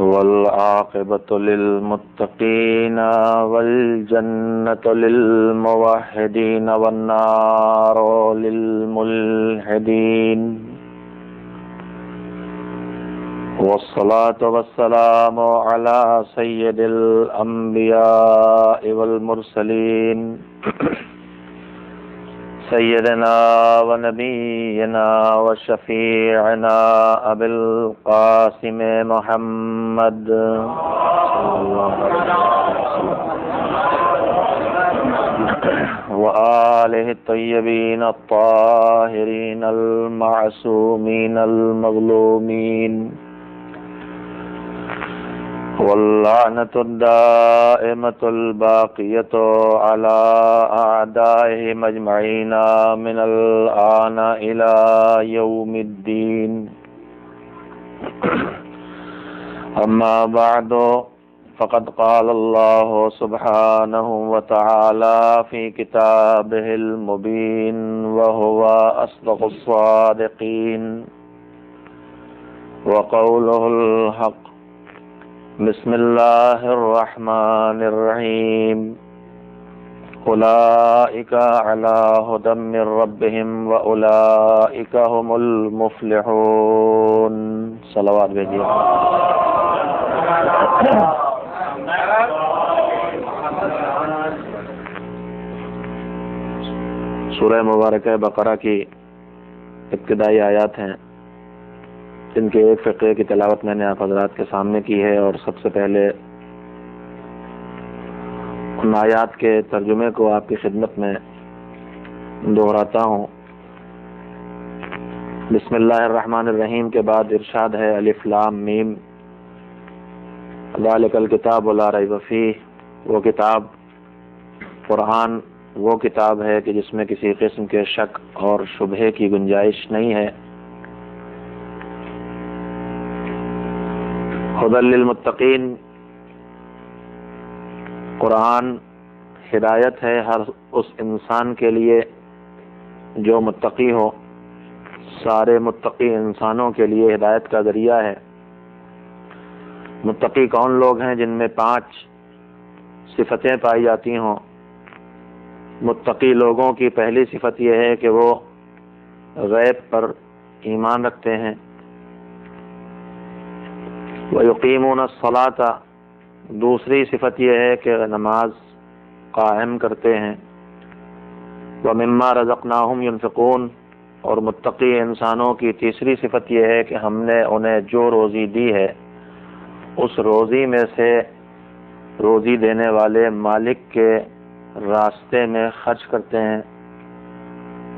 والعاقبة للمتقين والجنة للموحدين والنار للملحدين والصلاة والسلام على سيد الأنبياء والمرسلين سيدنا ونبينا وشفيعنا أبي القاسم محمد صلى الله عليه وسلم وآله الطيبين الطاهرين المعصومين المظلومين واللعنة الدائمة الباقية على أعدائهم أجمعين من الآن إلى يوم الدين. أما بعد فقد قال الله سبحانه وتعالى في كتابه المبين وهو أصدق الصادقين وقوله الحق. بسم الله الرحمن الرحيم. أولئك على هدى من ربهم وأولئك هم المفلحون. صلوات بھیجیے. سورہ مبارکہ بقرہ کی ابتدائی آیات ہیں جن کے ایک فقرے کی تلاوت میں نے آپ حضرات کے سامنے کی ہے، اور سب سے پہلے ان آیات کے ترجمے کو آپ کی خدمت میں دہراتا ہوں. بسم اللہ الرحمن الرحیم کے بعد ارشاد ہے الف لام میم ذالک الکتاب لا ریب فیہ. وہ کتاب قرآن وہ کتاب ہے کہ جس میں کسی قسم کے شک اور شبہے کی گنجائش نہیں ہے. ہدی للمتقین، قرآن ہدایت ہے ہر اس انسان کے لیے جو متقی ہو. سارے متقی انسانوں کے لیے ہدایت کا ذریعہ ہے. متقی کون لوگ ہیں؟ جن میں 5 صفتیں پائی جاتی ہوں. متقی لوگوں کی پہلی صفت یہ ہے کہ وہ غیب پر ایمان رکھتے ہیں. وَيُقِيمُونَ الصَّلَاةَ، دوسری صفت یہ ہے کہ نماز قائم کرتے ہیں. وَمِمَّا رَزَقْنَاهُمْ يُنْفِقُونَ، اور متقی انسانوں کی تیسری صفت یہ ہے کہ ہم نے انہیں جو روزی دی ہے اس روزی میں سے روزی دینے والے مالک کے راستے میں خرچ کرتے ہیں.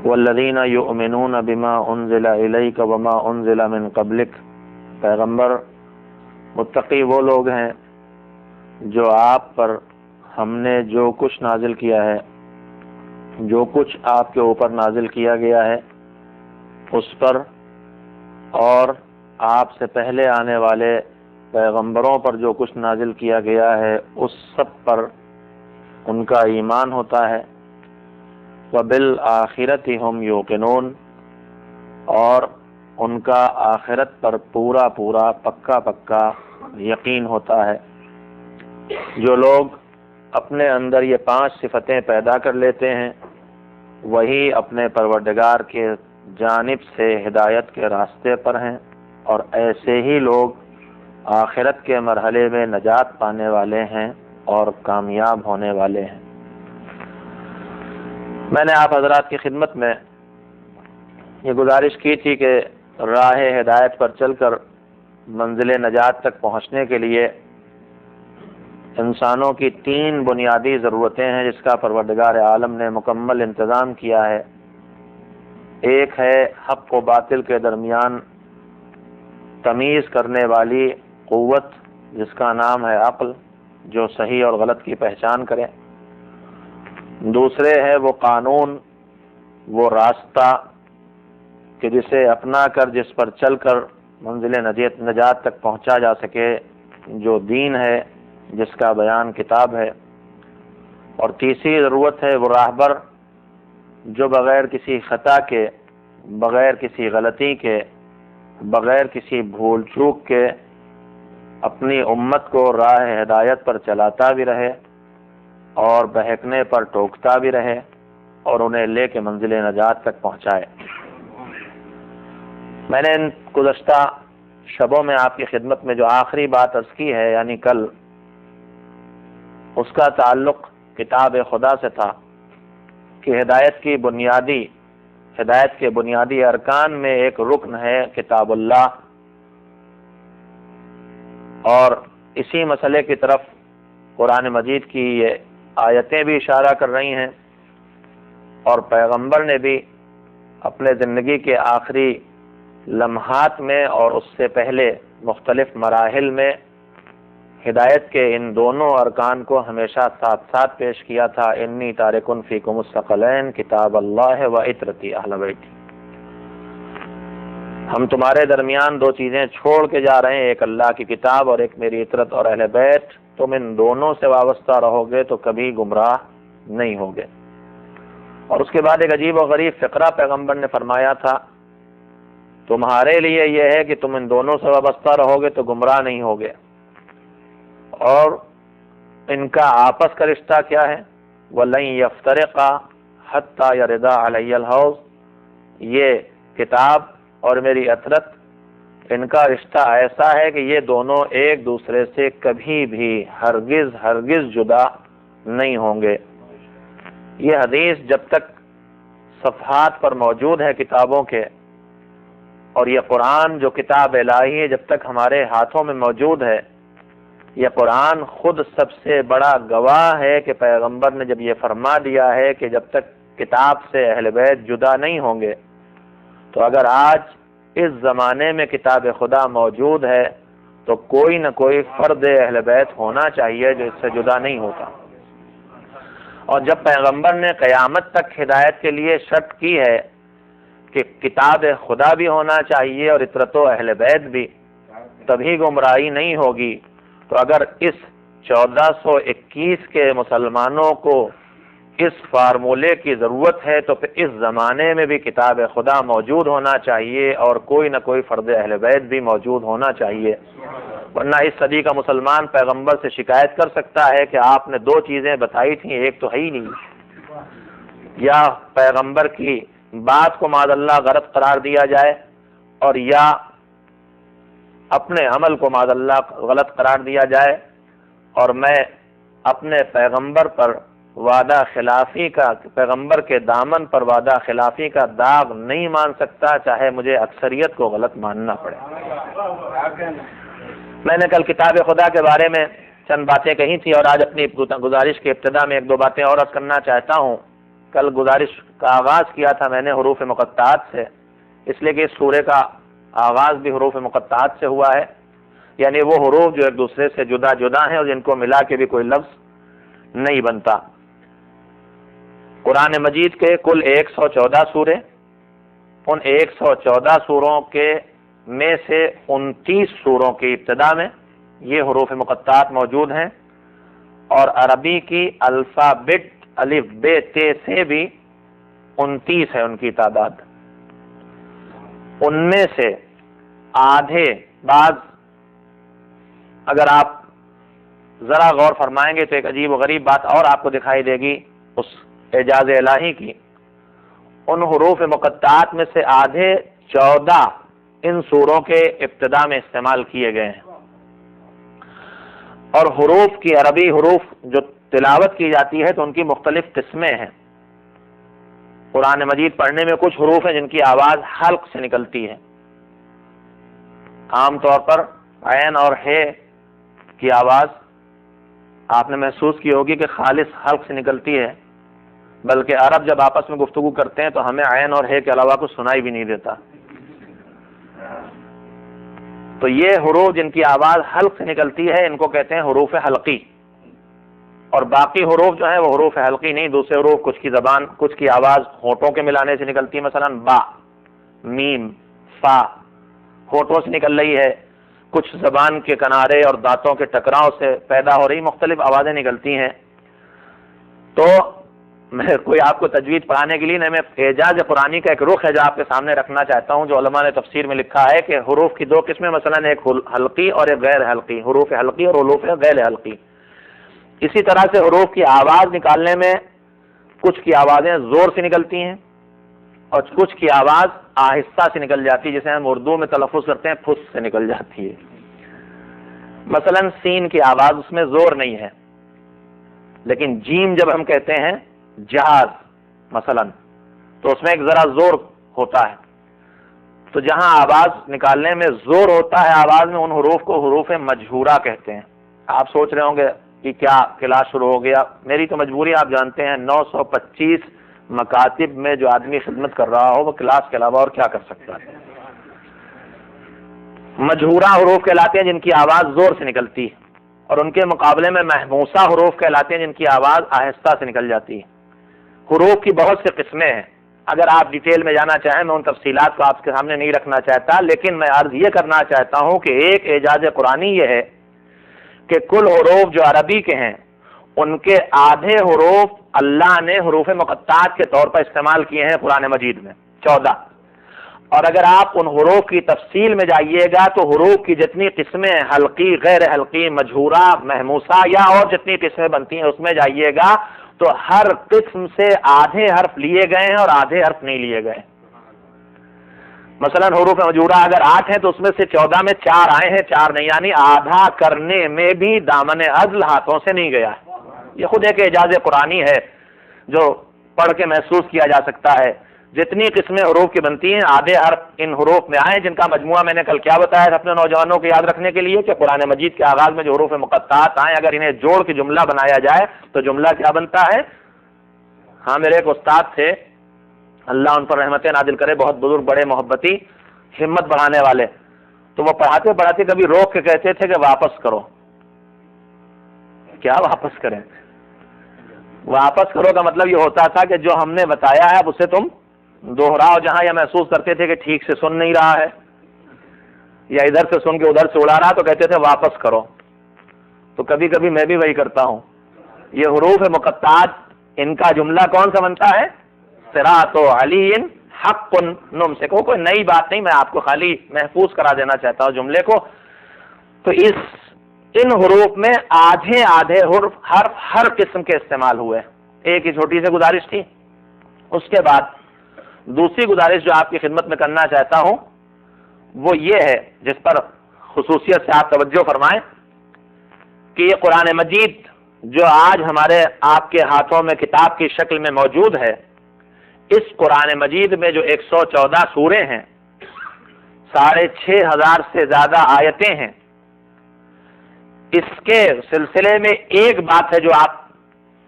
وَالَّذِينَ يُؤْمِنُونَ بِمَا أُنزِلَ إِلَيْكَ وَمَا أُنزِلَ مِن قَبْلِكَ، پیغمبر متقی وہ لوگ ہیں جو آپ پر ہم نے جو کچھ نازل کیا ہے، جو کچھ آپ کے اوپر نازل کیا گیا ہے اس پر، اور آپ سے پہلے آنے والے پیغمبروں پر جو کچھ نازل کیا گیا ہے اس سب پر ان کا ایمان ہوتا ہے. وَبِالْآخِرَةِ هُمْ يُوقِنُونَ، اور ان کا آخرت پر پورا پکا یقین ہوتا ہے. جو لوگ اپنے اندر یہ 5 صفتیں پیدا کر لیتے ہیں وہی اپنے پروردگار کے جانب سے ہدایت کے راستے پر ہیں، اور ایسے ہی لوگ آخرت کے مرحلے میں نجات پانے والے ہیں اور کامیاب ہونے والے ہیں. میں نے آپ حضرات کی خدمت میں یہ گزارش کی تھی کہ راہ ہدایت پر چل کر منزل نجات تک پہنچنے کے لیے انسانوں کی 3 بنیادی ضرورتیں ہیں جس کا پروردگار عالم نے مکمل انتظام کیا ہے. ایک ہے حق و باطل کے درمیان تمیز کرنے والی قوت جس کا نام ہے عقل، جو صحیح اور غلط کی پہچان کرے. دوسرے ہے وہ قانون، وہ راستہ کہ جسے اپنا کر جس پر چل کر منزل نجات تک پہنچا جا سکے، جو دین ہے جس کا بیان کتاب ہے. اور تیسری ضرورت ہے وہ راہبر جو بغیر کسی خطا کے، بغیر کسی غلطی کے، بغیر کسی بھول چوک کے اپنی امت کو راہ ہدایت پر چلاتا بھی رہے اور بہکنے پر ٹوکتا بھی رہے اور انہیں لے کے منزل نجات تک پہنچائے۔ میں نے ان گزشتہ شبوں میں آپ کی خدمت میں جو آخری بات عرض کی ہے، یعنی کل، اس کا تعلق کتاب خدا سے تھا کہ ہدایت کے بنیادی ارکان میں ایک رکن ہے کتاب اللہ، اور اسی مسئلے کی طرف قرآن مجید کی یہ آیتیں بھی اشارہ کر رہی ہیں، اور پیغمبر نے بھی اپنے زندگی کے آخری لمحات میں اور اس سے پہلے مختلف مراحل میں ہدایت کے ان دونوں ارکان کو ہمیشہ ساتھ ساتھ پیش کیا تھا۔ انی تارکن فیکم الثقلین کتاب اللہ و عترتی اہل بیت، ہم تمہارے درمیان دو چیزیں چھوڑ کے جا رہے ہیں، ایک اللہ کی کتاب اور ایک میری عترت اور اہل بیت، تم ان دونوں سے وابستہ رہو گے تو کبھی گمراہ نہیں ہوگے۔ اور اس کے بعد ایک عجیب و غریب فقرہ پیغمبر نے فرمایا تھا، تمہارے لیے یہ ہے کہ تم ان دونوں سے وابستہ رہو گے تو گمراہ نہیں ہوگے، اور ان کا آپس کا رشتہ کیا ہے؟ وَلَن يَفْتَرِقَا حَتَّى يَرِدَا عَلَيَّ الْحَوْض، یہ کتاب اور میری عطرت، ان کا رشتہ ایسا ہے کہ یہ دونوں ایک دوسرے سے کبھی بھی ہرگز جدا نہیں ہوں گے۔ یہ حدیث جب تک صفحات پر موجود ہے کتابوں کے، اور یہ قرآن جو کتاب الہی ہے جب تک ہمارے ہاتھوں میں موجود ہے، یہ قرآن خود سب سے بڑا گواہ ہے کہ پیغمبر نے جب یہ فرما دیا ہے کہ جب تک کتاب سے اہل بیت جدا نہیں ہوں گے، تو اگر آج اس زمانے میں کتاب خدا موجود ہے تو کوئی نہ کوئی فرد اہل بیت ہونا چاہیے جو اس سے جدا نہیں ہوتا۔ اور جب پیغمبر نے قیامت تک ہدایت کے لیے شرط کی ہے کہ کتاب خدا بھی ہونا چاہیے اور عترت و اہل بیت بھی، تبھی گمراہی نہیں ہوگی، تو اگر اس 1421 کے مسلمانوں کو اس فارمولے کی ضرورت ہے تو پھر اس زمانے میں بھی کتاب خدا موجود ہونا چاہیے اور کوئی نہ کوئی فرد اہل بیت بھی موجود ہونا چاہیے، ورنہ اس صدی کا مسلمان پیغمبر سے شکایت کر سکتا ہے کہ آپ نے دو چیزیں بتائی تھیں، ایک تو ہے ہی نہیں، یا پیغمبر کی بات کو معاذ اللہ غلط قرار دیا جائے، اور یا اپنے عمل کو معاذ اللہ غلط قرار دیا جائے، اور میں اپنے پیغمبر پر وعدہ خلافی کا، پیغمبر کے دامن پر وعدہ خلافی کا داغ نہیں مان سکتا، چاہے مجھے اکثریت کو غلط ماننا پڑے۔ میں نے کل کتاب خدا کے بارے میں چند باتیں کہی تھی، اور آج اپنی گزارش کے ابتدا میں ایک دو باتیں اور عرض کرنا چاہتا ہوں۔ کل گزارش کا آغاز کیا تھا میں نے حروف مقطعات سے، اس لیے کہ اس سورے کا آغاز بھی حروف مقطعات سے ہوا ہے، یعنی وہ حروف جو ایک دوسرے سے جدا جدا ہیں اور جن کو ملا کے بھی کوئی لفظ نہیں بنتا۔ قرآن مجید کے کل 114 سورے، ان 114 سوروں کے میں سے 29 سوروں کی ابتدا میں یہ حروف مقطعات موجود ہیں، اور عربی کی الفابٹ الف ب ت سے بھی 29 ہے ان کی تعداد۔ ان میں سے آدھے، بعض اگر آپ ذرا غور فرمائیں گے تو ایک عجیب و غریب بات اور آپ کو دکھائی دے گی اس اعجاز الہی کی، ان حروف مقطعات میں سے آدھے 14 ان سوروں کے ابتدا میں استعمال کیے گئے ہیں، اور حروف کی عربی حروف جو تلاوت کی جاتی ہے تو ان کی مختلف قسمیں ہیں۔ قرآن مجید پڑھنے میں کچھ حروف ہیں جن کی آواز حلق سے نکلتی ہے، عام طور پر عین اور ہے کی آواز آپ نے محسوس کی ہوگی کہ خالص حلق سے نکلتی ہے، بلکہ عرب جب آپس میں گفتگو کرتے ہیں تو ہمیں عین اور ہے کے علاوہ کچھ سنائی بھی نہیں دیتا۔ تو یہ حروف جن کی آواز حلق سے نکلتی ہے ان کو کہتے ہیں حروف حلقی، اور باقی حروف جو ہیں وہ حروف حلقی نہیں، دوسرے حروف کچھ کی آواز ہونٹوں کے ملانے سے نکلتی ہے، مثلا با، میم، فا ہونٹوں سے نکل رہی ہے، کچھ زبان کے کنارے اور دانتوں کے ٹکراؤ سے پیدا ہو رہی مختلف آوازیں نکلتی ہیں۔ تو میں کوئی آپ کو تجوید پڑھانے کے لیے نہیں، میں اعجاز قرآنی کا ایک رخ ہے جو آپ کے سامنے رکھنا چاہتا ہوں، جو علماء نے تفسیر میں لکھا ہے کہ حروف کی دو قسمیں، مثلا ایک حلقی اور ایک غیر حلقی، حروف حلقی اور حروف غیر حلقی۔ اسی طرح سے حروف کی آواز نکالنے میں کچھ کی آوازیں زور سے نکلتی ہیں اور کچھ کی آواز آہستہ سے نکل جاتی ہے، جسے ہم اردو میں تلفظ کرتے ہیں پھس سے نکل جاتی ہے۔ مثلا سین کی آواز اس میں زور نہیں ہے، لیکن جیم جب ہم کہتے ہیں جہاز مثلا تو اس میں ایک ذرا زور ہوتا ہے، تو جہاں آواز نکالنے میں زور ہوتا ہے آواز میں، ان حروف کو حروف مجہورہ کہتے ہیں۔ آپ سوچ رہے ہوں گے کہ کیا کلاس شروع ہو گیا؟ میری تو مجبوری آپ جانتے ہیں، 925 مکاتب میں جو آدمی خدمت کر رہا ہو وہ کلاس کے علاوہ اور کیا کر سکتا ہے۔ مجہورہ حروف کہلاتے ہیں جن کی آواز زور سے نکلتی ہے، اور ان کے مقابلے میں محموسہ حروف کہلاتے ہیں جن کی آواز آہستہ سے نکل جاتی ہے۔ حروف کی بہت سی قسمیں ہیں، اگر آپ ڈیٹیل میں جانا چاہیں میں ان تفصیلات کو آپ کے سامنے نہیں رکھنا چاہتا، لیکن میں عرض یہ کرنا چاہتا ہوں کہ ایک اعجاز قرآنی یہ ہے کہ کل حروف جو عربی کے ہیں ان کے آدھے حروف اللہ نے حروف مقطعات کے طور پر استعمال کیے ہیں قرآن مجید میں، 14۔ اور اگر آپ ان حروف کی تفصیل میں جائیے گا تو حروف کی جتنی قسمیں حلقی، غیر حلقی، مجہورہ، محموسہ یا اور جتنی قسمیں بنتی ہیں اس میں جائیے گا تو ہر قسم سے آدھے حرف لیے گئے ہیں اور آدھے حرف نہیں لیے گئے۔ مثلا حروف مجہورہ اگر 8 ہیں تو اس میں سے 14 میں 4 آئے ہیں، 4 نہیں، یعنی آدھا کرنے میں بھی دامن عدل ہاتھوں سے نہیں گیا۔ یہ خود ایک اعجاز قرآنی ہے جو پڑھ کے محسوس کیا جا سکتا ہے۔ جتنی قسمیں حروف کی بنتی ہیں آدھے حرف ان حروف میں آئے، جن کا مجموعہ میں نے کل کیا بتایا تھا اپنے نوجوانوں کو یاد رکھنے کے لیے کہ قرآن مجید کے آغاز میں جو حروف مقطعات آئیں اگر انہیں جوڑ کے جملہ بنایا جائے تو جملہ کیا بنتا ہے؟ ہاں، میرے ایک استاد تھے، اللہ ان پر رحمتیں نازل کرے، بہت بزرگ، بڑے محبتی، ہمت بڑھانے والے، تو وہ پڑھاتے پڑھاتے کبھی روک کے کہتے تھے کہ واپس کرو۔ کیا واپس کریں؟ واپس کرو کا مطلب یہ ہوتا تھا کہ جو ہم نے بتایا ہے اب اسے تم دوہراؤ۔ جہاں یہ محسوس کرتے تھے کہ ٹھیک سے سن نہیں رہا ہے یا ادھر سے سن کے ادھر سے اڑا رہا تو کہتے تھے واپس کرو۔ تو کبھی کبھی میں بھی وہی کرتا ہوں۔ یہ حروف مقطعات ان کا جملہ کون سا بنتا ہے؟ صراط علی حق نمسک۔ کوئی نئی بات نہیں، میں آپ کو خالی محفوظ کرا دینا چاہتا ہوں جملے کو۔ تو ان حروف میں آدھے آدھے حرف ہر قسم کے استعمال ہوئے۔ ایک ہی چھوٹی سی گزارش تھی۔ اس کے بعد دوسری گزارش جو آپ کی خدمت میں کرنا چاہتا ہوں وہ یہ ہے، جس پر خصوصیت سے آپ توجہ فرمائیں کہ یہ قرآن مجید جو آج ہمارے آپ کے ہاتھوں میں کتاب کی شکل میں موجود ہے، اس قرآن مجید میں جو 114 سورے ہیں، 6500 سے زیادہ آیتیں ہیں، اس کے سلسلے میں ایک بات ہے جو آپ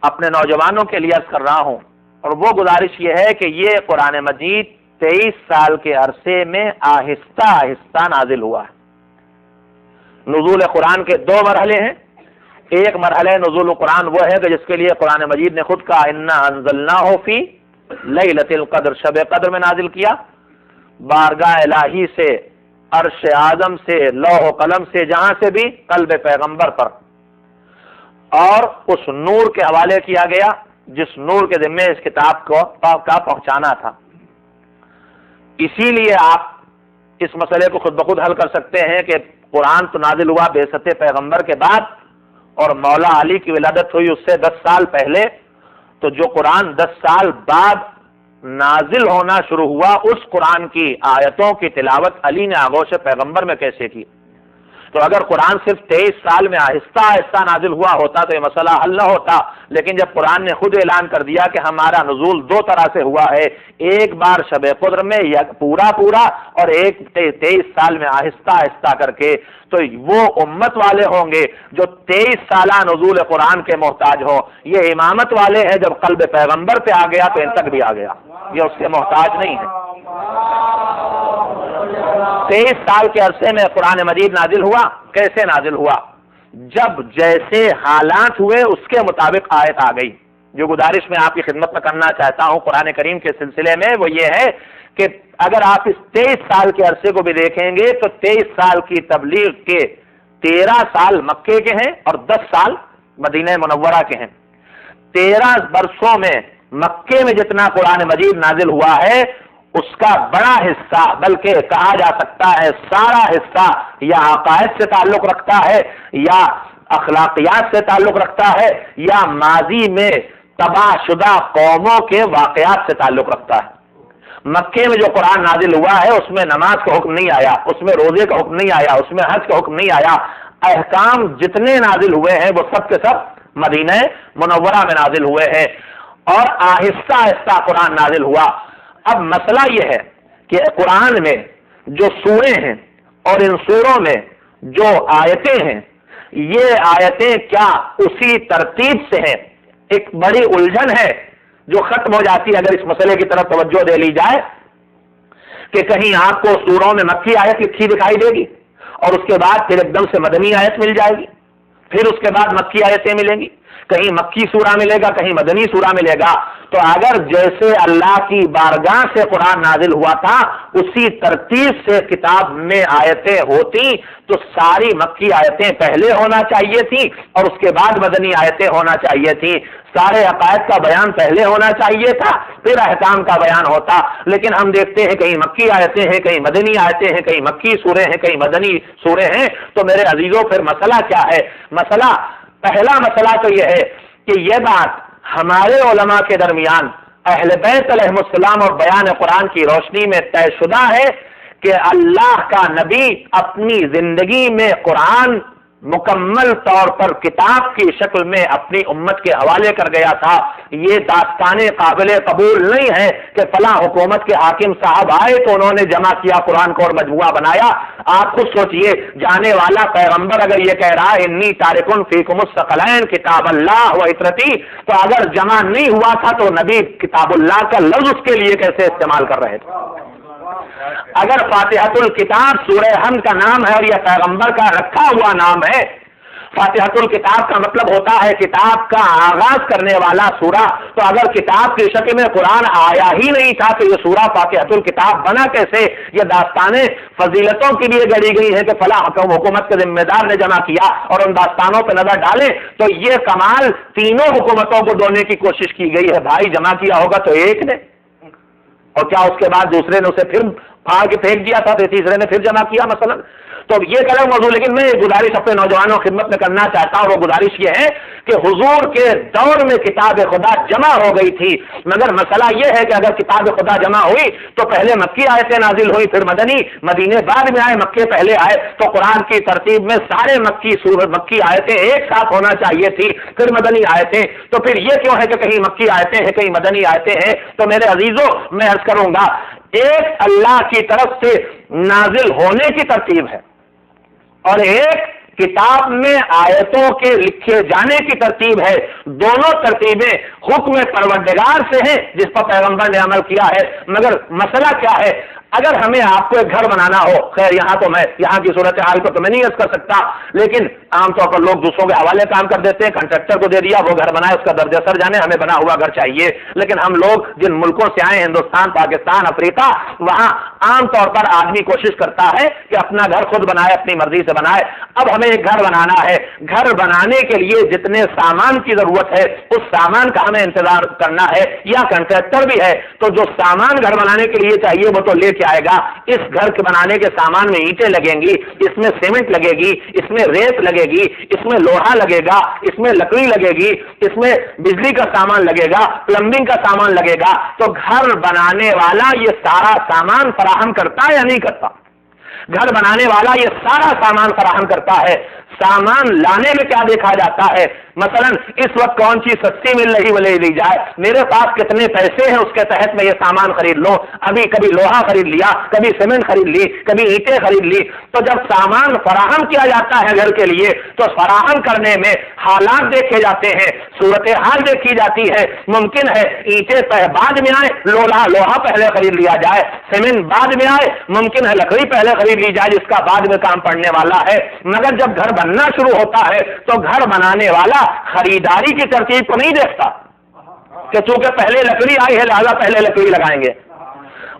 اپنے نوجوانوں کے لیے عرض کر رہا ہوں، اور وہ گزارش یہ ہے کہ یہ قرآن مجید 23 سال کے عرصے میں آہستہ آہستہ نازل ہوا ہے۔ نزول قرآن کے 2 مرحلے ہیں۔ ایک مرحلہ نزول قرآن وہ ہے کہ جس کے لیے قرآن مجید نے خود کہا انا انزلناہ فی لیلۃ القدر، شب قدر میں نازل کیا، بارگاہ الہی سے، عرش اعظم سے، لوح و قلم سے، جہاں سے بھی قلب پیغمبر پر، اور اس نور کے حوالے کیا گیا جس نور کے ذمے اس کتاب کا پہنچانا تھا۔ اسی لیے آپ اس مسئلے کو خود بخود حل کر سکتے ہیں کہ قرآن تو نازل ہوا بعثت پیغمبر کے بعد اور مولا علی کی ولادت ہوئی اس سے 10 سال پہلے، تو جو قرآن 10 سال بعد نازل ہونا شروع ہوا اس قرآن کی آیتوں کی تلاوت علی نے آغوش پیغمبر میں کیسے کی؟ تو اگر قرآن صرف 23 سال میں آہستہ آہستہ نازل ہوا ہوتا تو یہ مسئلہ حل نہ ہوتا، لیکن جب قرآن نے خود اعلان کر دیا کہ ہمارا نزول 2 طرح سے ہوا ہے، ایک بار شب قدر میں پورا اور ایک 23 سال میں آہستہ آہستہ کر کے، تو وہ امت والے ہوں گے جو 23 سالہ نزول قرآن کے محتاج ہو۔ یہ امامت والے ہیں، جب قلب پیغمبر پہ آ گیا تو ان تک بھی آ گیا، یہ اس کے محتاج نہیں ہے۔ 23 سال کے عرصے میں قرآن مجید نازل ہوا۔ کیسے نازل ہوا؟ جب جیسے حالات ہوئے اس کے مطابق آیت آ گئی۔ جو گزارش میں آپ کی خدمت میں کرنا چاہتا ہوں قرآن کریم کے سلسلے میں وہ یہ ہے کہ اگر آپ اس 23 سال کے عرصے کو بھی دیکھیں گے تو 23 سال کی تبلیغ کے 13 سال مکے کے ہیں اور 10 سال مدینہ منورہ کے ہیں۔ 13 برسوں میں مکے میں جتنا قرآن مجید نازل ہوا ہے اس کا بڑا حصہ، بلکہ کہا جا سکتا ہے سارا حصہ، یا عقائد سے تعلق رکھتا ہے، یا اخلاقیات سے تعلق رکھتا ہے، یا ماضی میں تباہ شدہ قوموں کے واقعات سے تعلق رکھتا ہے۔ مکے میں جو قرآن نازل ہوا ہے اس میں نماز کا حکم نہیں آیا، اس میں روزے کا حکم نہیں آیا، اس میں حج کا حکم نہیں آیا۔ احکام جتنے نازل ہوئے ہیں وہ سب کے سب مدینہ منورہ میں نازل ہوئے ہیں، اور آہستہ آہستہ قرآن نازل ہوا۔ اب مسئلہ یہ ہے کہ قرآن میں جو سورے ہیں اور ان سوروں میں جو آیتیں ہیں، یہ آیتیں کیا اسی ترتیب سے ہیں؟ ایک بڑی الجھن ہے جو ختم ہو جاتی ہے اگر اس مسئلے کی طرف توجہ دے لی جائے کہ کہیں آپ کو سوروں میں مکی آیت لکھی دکھائی دے گی اور اس کے بعد پھر ایک دم سے مدنی آیت مل جائے گی، پھر اس کے بعد مکی آیتیں ملیں گی، کہیں مکی سورہ ملے گا، کہیں مدنی سورہ ملے گا۔ تو اگر جیسے اللہ کی بارگاہ سے قرآن نازل ہوا تھا اسی ترتیب سے کتاب میں آیتیں ہوتی تو ساری مکی آیتیں پہلے ہونا چاہیے تھی اور اس کے بعد مدنی آیتیں ہونا چاہیے تھی، سارے عقائد کا بیان پہلے ہونا چاہیے تھا، پھر احکام کا بیان ہوتا۔ لیکن ہم دیکھتے ہیں کہیں مکی آیتیں ہیں، کہیں مدنی آیتیں ہیں، کہیں مکی سورے ہیں، کہیں مدنی سورے ہیں۔ تو میرے عزیزوں پھر مسئلہ کیا ہے؟ پہلا مسئلہ تو یہ ہے کہ یہ بات ہمارے علماء کے درمیان اہل بیت علیہ السلام اور بیان قرآن کی روشنی میں طے شدہ ہے کہ اللہ کا نبی اپنی زندگی میں قرآن مکمل طور پر کتاب کی شکل میں اپنی امت کے حوالے کر گیا تھا۔ یہ داستانیں قابل قبول نہیں ہے کہ فلاں حکومت کے حاکم صاحب آئے تو انہوں نے جمع کیا قرآن کو اور مجموعہ بنایا۔ آپ خود سوچئے، جانے والا پیغمبر اگر یہ کہہ رہا ہے انی تارکن فیکم الثقلین کتاب اللہ و عترتی، تو اگر جمع نہیں ہوا تھا تو نبی کتاب اللہ کا لفظ اس کے لیے کیسے استعمال کر رہے تھے؟ اگر فاتحۃ الکتاب سورہ حمد کا نام ہے اور یہ پیغمبر کا رکھا ہوا نام ہے، فاتحۃ الکتاب کا مطلب ہوتا ہے کتاب کا آغاز کرنے والا سورہ، تو اگر کتاب کی شکل میں قرآن آیا ہی نہیں تھا تو یہ سورہ فاتحۃ الکتاب بنا کیسے؟ یہ داستانیں فضیلتوں کے لیے گڑی گئی ہیں کہ فلاں حکومت کے ذمہ دار نے جمع کیا اور ان داستانوں پہ نظر ڈالیں تو یہ کمال تینوں حکومتوں کو ڈھونے کی کوشش کی گئی ہے۔ بھائی جمع کیا ہوگا تو ایک نے، اور کیا اس کے بعد دوسرے نے اسے پھر پھاڑ کے پھینک دیا تھا، پھر تیسرے نے پھر جمع کیا مثلا؟ تو یہ ایک الگ موضوع، لیکن میں گزارش اپنے نوجوانوں کی خدمت میں کرنا چاہتا ہوں، وہ گزارش یہ ہے کہ حضور کے دور میں کتاب خدا جمع ہو گئی تھی، مگر مسئلہ یہ ہے کہ اگر کتاب خدا جمع ہوئی تو پہلے مکی آیتیں نازل ہوئی، پھر مدنی، مدینے بعد میں آئے، مکے پہلے آئے، تو قرآن کی ترتیب میں سارے مکی آیتیں ایک ساتھ ہونا چاہیے تھی، پھر مدنی آیتیں۔ تو پھر یہ کیوں ہے کہ کہیں مکی آیتیں ہیں کہیں مدنی آیتیں ہیں؟ تو میرے عزیزوں میں عرض کروں گا، ایک اللہ کی طرف سے نازل ہونے کی ترتیب ہے اور ایک کتاب میں آیتوں کے لکھے جانے کی ترتیب ہے۔ دونوں ترتیبیں حکم پروردگار سے ہیں جس پر پیغمبر نے عمل کیا ہے۔ مگر مسئلہ کیا ہے؟ اگر ہمیں آپ کو ایک گھر بنانا ہو، خیر یہاں تو میں یہاں کی صورتحال کو تو میں نہیں عرض کر سکتا، لیکن عام طور پر لوگ دوسروں کے حوالے کام کر دیتے ہیں، کنٹریکٹر کو دے دیا، وہ گھر بنائے، اس کا درجہ سر جانے، ہمیں بنا ہوا گھر چاہیے۔ لیکن ہم لوگ جن ملکوں سے آئے، ہندوستان، پاکستان، افریقہ، وہاں عام طور پر آدمی کوشش کرتا ہے کہ اپنا گھر خود بنائے، اپنی مرضی سے بنائے۔ اب ہمیں ایک گھر بنانا ہے، گھر بنانے کے لیے جتنے سامان کی ضرورت ہے اس سامان کا ہمیں انتظار کرنا ہے، یا کنٹریکٹر بھی ہے تو جو سامان گھر بنانے کے لیے چاہیے وہ تو لے کے آئے گا۔ اس گھر کے بنانے کے سامان میں اینٹیں لگیں گی، اس میں سیمنٹ لگے گی، اس میں ریت لگے گی، اس میں لوہا لگے گا، اس میں لکڑی لگے گی، اس میں بجلی کا سامان لگے گا، پلمبنگ کا سامان لگے گا۔ تو گھر بنانے والا یہ سارا سامان فراہم کرتا ہے یا نہیں کرتا؟ گھر بنانے والا یہ سارا سامان فراہم کرتا ہے۔ سامان لانے میں کیا دیکھا جاتا ہے؟ مثلا اس وقت کون چیز سستی مل رہی وہ لے لی جائے، میرے پاس کتنے پیسے ہیں اس کے تحت میں یہ سامان خرید لوں۔ ابھی کبھی لوہا خرید لیا، کبھی سیمنٹ خرید لی، کبھی اینٹیں خرید لی۔ تو جب سامان فراہم کیا جاتا ہے گھر کے لیے تو فراہم کرنے میں حالات دیکھے جاتے ہیں، صورتحال دیکھی جاتی ہے۔ ممکن ہے اینٹیں بعد میں آئے، لوہا پہلے خرید لیا جائے، سیمنٹ بعد میں آئے، ممکن ہے لکڑی پہلے خرید لی جائے جس کا بعد میں کام پڑنے والا ہے۔ مگر جب گھر بننا شروع ہوتا ہے تو گھر بنانے والا خریداری کی ترتیب کو نہیں دیکھتا کہ چونکہ پہلے لکڑی آئی ہے لہذا پہلے لکڑی لگائیں گے،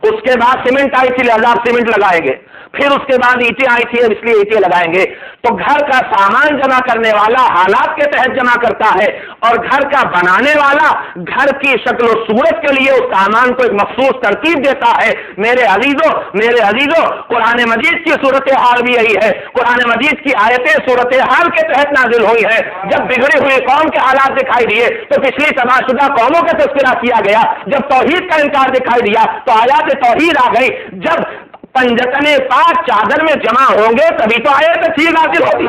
اس کے بعد سیمنٹ آئی تھی لہذا سیمنٹ لگائیں گے، پھر اس کے بعد اینٹیں آئی تھی اس لیے اینٹیں لگائیں گے. تو گھر کا سامان جمع کرنے والا حالات کے تحت جمع کرتا ہے، اور گھر کا بنانے والا گھر کی شکل و صورت کے لیے اس سامان کو ایک مخصوص ترتیب دیتا ہے. میرے عزیزوں قرآن مجید کی صورتحال بھی یہی ہے. قرآن مجید کی آیتیں صورتحال کے تحت نازل ہوئی ہے. جب بگڑی ہوئی قوم کے حالات دکھائی دیے تو پچھلی تباہ شدہ قوموں کا تذکرہ کیا گیا. جب توحید کا انکار دکھائی دیا تو آیات توحید آ گئی. جب پنجتن پاک چادر میں جمع ہوں گے تبھی تو آیت ٹھیک حاصل ہوگی.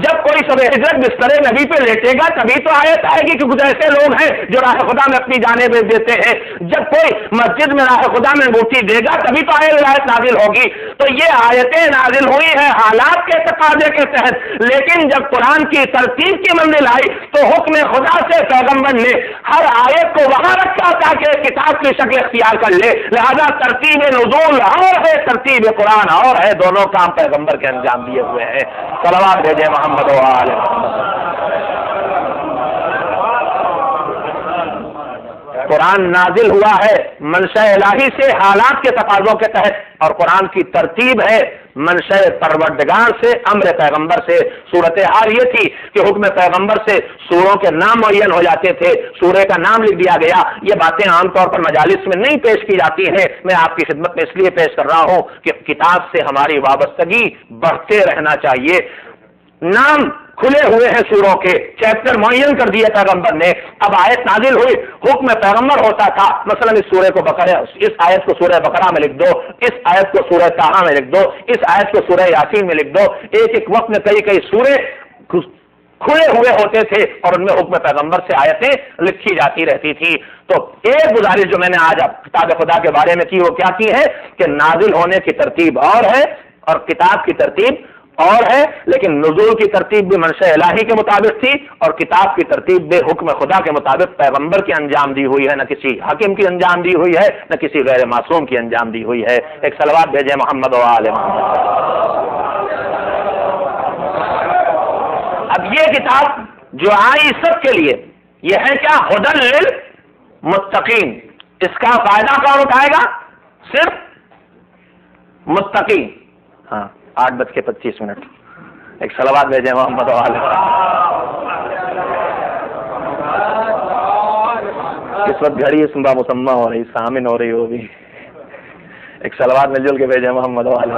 جب کوئی شب ہجرت بستر نبی پہ لیٹے گا تبھی تو آیت آئے گی کہ کچھ ایسے لوگ ہیں جو راہ خدا میں اپنی جانیں بیچ دیتے ہیں. جب کوئی مسجد میں راہ خدا میں انگوٹھی دے گا تبھی تو آیت نازل ہوگی. تو یہ آیتیں نازل ہوئی ہیں حالات کے تقاضے کے تحت. لیکن جب قرآن کی ترتیب کی منزل آئی تو حکم خدا سے پیغمبر نے ہر آیت کو وہاں رکھا تاکہ کتاب کی شکل اختیار کر لے. لہذا ترتیب نزول اور ہے ترتیب قرآن اور ہے، دونوں کام پیغمبر کے انجام دیے ہوئے ہیں. صلوات بھیجے محمد و آل محمد. قرآن نازل ہوا ہے منشاء الہی سے حالات کے تقاضوں کے تحت، اور قرآن کی ترتیب ہے منشاء پروردگار سے امر پیغمبر سے. صورتحال یہ تھی کہ حکم پیغمبر سے سوروں کے نام معین ہو جاتے تھے، سورے کا نام لکھ دیا گیا. یہ باتیں عام طور پر مجالس میں نہیں پیش کی جاتی ہیں. میں آپ کی خدمت میں اس لیے پیش کر رہا ہوں کہ کتاب سے ہماری وابستگی بڑھتے رہنا چاہیے. نام کھلے ہوئے ہیں سوروں کے، چیپٹر معین کر دیے پیغمبر نے. اب آیت نازل ہوئی، حکم پیغمبر ہوتا تھا مثلا اس سورے کو بقرہ، اس آیت کو سورہ بقرہ میں لکھ دو، اس آیت کو سورہ طٰہٰ میں لکھ دو، اس آیت کو سورہ یاسین میں لکھ دو. ایک وقت میں کئی سورے کھلے ہوئے ہوتے تھے اور ان میں حکم پیغمبر سے آیتیں لکھی جاتی رہتی تھی. تو ایک گزارش جو میں نے آج کتاب خدا کے بارے میں کی وہ کیا کی ہے کہ نازل ہونے کی ترتیب اور ہے اور کتاب کی ترتیب اور ہے، لیکن نزول کی ترتیب بھی منشاء الہی کے مطابق تھی اور کتاب کی ترتیب بھی حکم خدا کے مطابق پیغمبر کی انجام دی ہوئی ہے، نہ کسی حاکم کی انجام دی ہوئی ہے نہ کسی غیر معصوم کی انجام دی ہوئی ہے. ایک صلوات بھیجے محمد و آل محمد. اب یہ کتاب جو آئی سب کے لیے یہ ہے کیا؟ ہدی للمتقین. اس کا فائدہ کون اٹھائے گا؟ صرف متقین. ہاں 8:25. ایک صلوات بھیجے محمد و آل. اس وقت گھڑی اسم مسمہ ہو رہی، سامن ہو رہی ہو بھی. ایک صلوات مل جل کے بھیجے محمد و آل.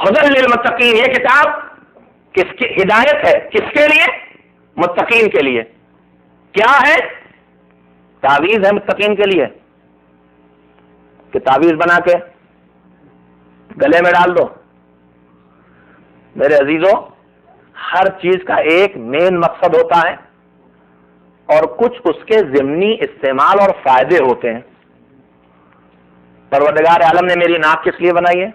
ہدی للمتقین، یہ کتاب کس کی ہدایت ہے؟ کس کے لیے؟ متقین کے لیے. کیا ہے؟ تعویذ ہے متقین کے لیے کہ تعویذ بنا کے گلے میں ڈال دو. میرے عزیزوں، ہر چیز کا ایک مین مقصد ہوتا ہے اور کچھ اس کے ضمنی استعمال اور فائدے ہوتے ہیں. پروردگار عالم نے میری ناک کس لیے بنائی ہے؟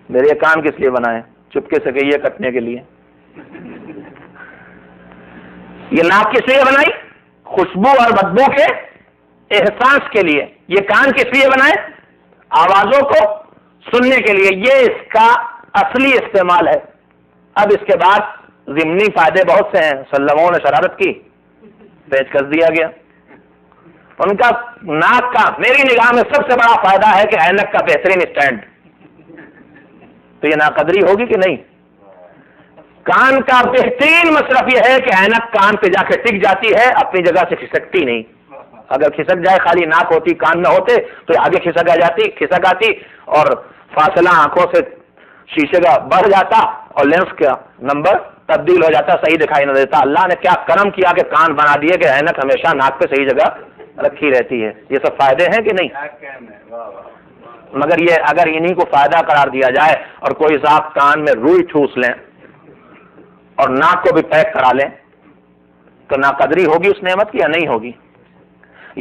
میرے کان کس لیے بنائے؟ چپکے سے گئی ہے کٹنے کے لیے. یہ ناک کس لیے بنائی؟ خوشبو اور بدبو کے احساس کے لیے. یہ کان کس لیے بنائے؟ آوازوں کو سننے کے لیے. یہ اس کا اصلی استعمال ہے. اب اس کے بعد ضمنی فائدے بہت سے ہیں. سلموں نے شرارت کی، پیچ کس دیا گیا. ان کا ناک کا میری نگاہ میں سب سے بڑا فائدہ ہے کہ اینک کا بہترین اسٹینڈ. تو یہ ناقدری ہوگی کہ نہیں؟ کان کا بہترین مصرف یہ ہے کہ اینک کان پہ جا کے ٹک جاتی ہے، اپنی جگہ سے کھسکتی نہیں. اگر کھسک جائے، خالی ناک ہوتی کان نہ ہوتے تو آگے کھسک آتی اور فاصلہ آنکھوں سے شیشے کا بڑھ جاتا اور لینس کا نمبر تبدیل ہو جاتا، صحیح دکھائی نہ دیتا. اللہ نے کیا کرم کیا کہ کان بنا دیے کہ اینک ہمیشہ ناک پہ صحیح جگہ رکھی رہتی ہے. یہ سب فائدے ہیں کہ نہیں؟ مگر یہ اگر انہی کو فائدہ قرار دیا جائے اور کوئی صاحب کان میں روئی ٹھوس لیں اور ناک کو بھی پیک کرا لیں تو ناقدری ہوگی اس نعمت کی یا نہیں ہوگی؟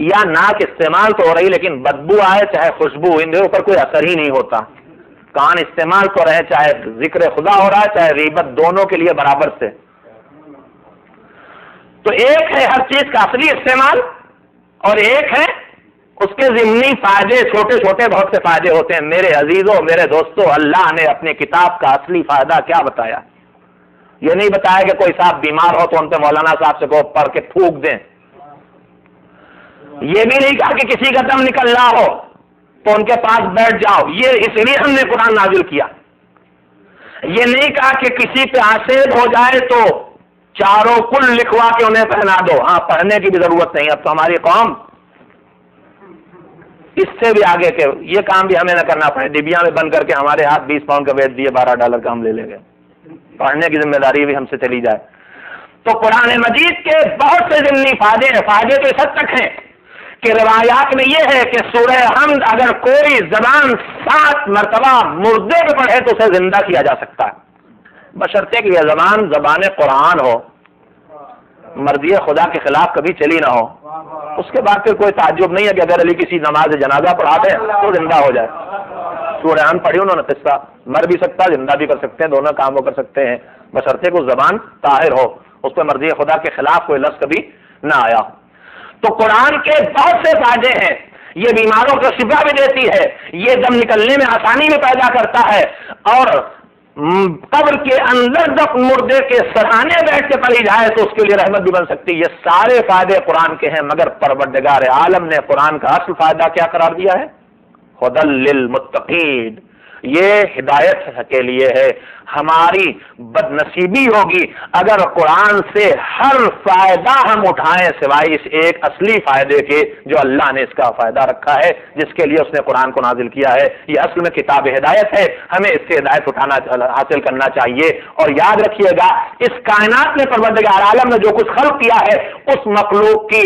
یا ناک استعمال تو ہو رہی لیکن بدبو آئے چاہے خوشبو، ان کے اوپر کوئی اثر ہی نہیں ہوتا. کان استعمال تو رہے، چاہے ذکر خدا ہو رہا ہے چاہے غیبت، دونوں کے لیے برابر سے. تو ایک ہے ہر چیز کا اصلی استعمال اور ایک ہے اس کے ضمنی فائدے. چھوٹے چھوٹے بہت سے فائدے ہوتے ہیں. میرے عزیزوں، میرے دوستوں، اللہ نے اپنے کتاب کا اصلی فائدہ کیا بتایا؟ یہ نہیں بتایا کہ کوئی صاحب بیمار ہو تو ان پہ مولانا صاحب سے کو پڑھ کے پھونک دیں. یہ بھی نہیں کہا کہ کسی کا دم نکل رہا ہو تو ان کے پاس بیٹھ جاؤ، یہ اس لیے ہم نے قرآن نازل کیا. یہ نہیں کہا کہ کسی پہ آسیب ہو جائے تو چاروں کل لکھوا کے انہیں پہنا دو. ہاں پڑھنے کی بھی ضرورت نہیں. اب تو ہماری قوم اس سے بھی آگے کہ یہ کام بھی ہمیں نہ کرنا پڑے، ڈبیا میں بند کر کے ہمارے ہاتھ 20 پاؤنڈ کا ویٹ دیے $12 کا ہم لے لیں گے، پڑھنے کی ذمہ داری بھی ہم سے چلی جائے. تو قرآن مجید کے بہت سے ضمنی فائدے ہیں. فائدے تو اس حد تک ہیں کہ روایات میں یہ ہے کہ سورہ حمد اگر کوئی زبان 7 مرتبہ مردے پہ پڑھے تو اسے زندہ کیا جا سکتا ہے، بشرطے کہ یہ زبان قرآن ہو، مرضی خدا کے خلاف کبھی چلی نہ ہو. اس کے بعد پھر کوئی تعجب نہیں ہے کہ اگر علی کسی نماز جنازہ پڑھا دے تو زندہ ہو جائے. سورہ حمد پڑھی انہوں نے، قصہ مر بھی سکتا ہے، زندہ بھی کر سکتے ہیں، دونوں کام وہ کر سکتے ہیں، بشرطے کو زبان طاہر ہو، اس پہ مرضی خدا کے خلاف کوئی لفظ کبھی نہ آیا. تو قرآن کے بہت سے فائدے ہیں. یہ بیماروں کو شفا بھی دیتی ہے، یہ دم نکلنے میں آسانی بھی پیدا کرتا ہے، اور قبر کے اندر جب مردے کے سرحانے بیٹھ کے پڑھی جائے تو اس کے لیے رحمت بھی بن سکتی. یہ سارے فائدے قرآن کے ہیں، مگر پروردگار عالم نے قرآن کا اصل فائدہ کیا قرار دیا ہے؟ ہدی للمتقین. یہ ہدایت کے لیے ہے. ہماری بد نصیبی ہوگی اگر قرآن سے ہر فائدہ ہم اٹھائیں سوائے اس ایک اصلی فائدے کے جو اللہ نے اس کا فائدہ رکھا ہے، جس کے لیے اس نے قرآن کو نازل کیا ہے. یہ اصل میں کتاب ہدایت ہے، ہمیں اس سے ہدایت حاصل کرنا چاہیے. اور یاد رکھیے گا، اس کائنات میں پروردگار عالم نے جو کچھ خلق کیا ہے اس مخلوق کی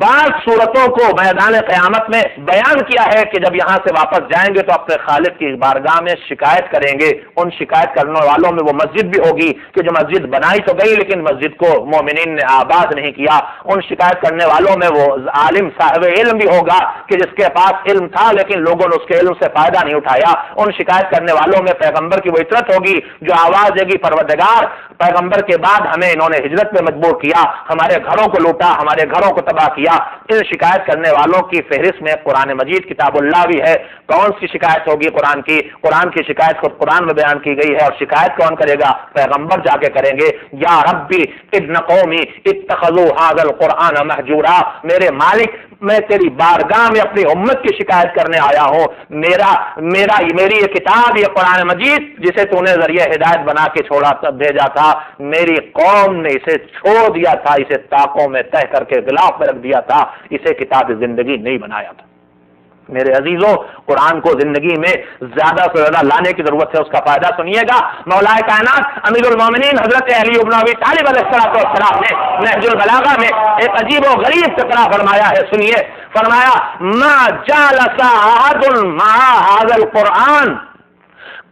بعض صورتوں کو میدان قیامت میں بیان کیا ہے کہ جب یہاں سے واپس جائیں گے تو اپنے خالق کی بارگاہ میں شکایت کریں گے. ان شکایت کرنے والوں میں وہ مسجد بھی ہوگی کہ جو مسجد بنائی تو گئی لیکن مسجد کو مومنین نے آباد نہیں کیا. ان شکایت کرنے والوں میں وہ عالم صاحب علم بھی ہوگا کہ جس کے پاس علم تھا لیکن لوگوں نے اس کے علم سے فائدہ نہیں اٹھایا. ان شکایت کرنے والوں میں پیغمبر کی وہ اطرت ہوگی جو آواز دے گی، پروردگار پیغمبر کے بعد ہمیں انہوں نے ہجرت میں مجبور کیا، ہمارے گھروں کو لوٹا، ہمارے گھروں کو تباہ کیا. ان شکایت کرنے والوں کی فہرست میں قرآن مجید کتاب اللہ بھی ہے. کون سی شکایت ہوگی قرآن کی؟ قرآن کی شکایت خود قرآن میں بیان کی گئی ہے. اور شکایت کون کرے گا؟ پیغمبر جا کے کریں گے. یا ربی ابن قومی اتخذوا هذا القرآن مہجورا. میرے مالک، میں تیری بارگاہ میں اپنی امت کی شکایت کرنے آیا ہوں. میری یہ کتاب، یہ قرآن مجید جسے تو نے ذریعہ ہدایت بنا کے چھوڑا بھیجا تھا، میری قوم نے اسے چھوڑ دیا تھا، اسے طاقوں میں تہ کر کے غلاف میں رکھ دیا تھا، اسے کتاب زندگی نہیں بنایا تھا. میرے عزیزوں، قرآن کو زندگی میں زیادہ سے زیادہ لانے کی ضرورت ہے. اس کا فائدہ سنیے گا. مولا کائنات امیر المومنین حضرت علی بن ابی طالب علیہ السلام نے نہج البلاغہ میں ایک عجیب و غریب فقرہ فرمایا ہے. سنیے، فرمایا ما جالس احد مع هذا القرآن.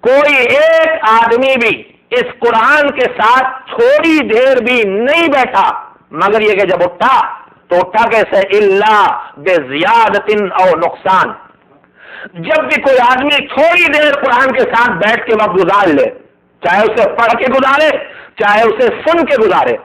کوئی ایک آدمی بھی اس قرآن کے ساتھ تھوڑی دیر بھی نہیں بیٹھا مگر یہ کہ جب اٹھا تو اٹھا کیسے؟ اللہ بزیادت او نقصان. جب بھی کوئی آدمی تھوڑی دیر قرآن کے ساتھ بیٹھ کے وقت گزار لے، چاہے اسے پڑھ کے گزارے، چاہے اسے سن کے گزارے،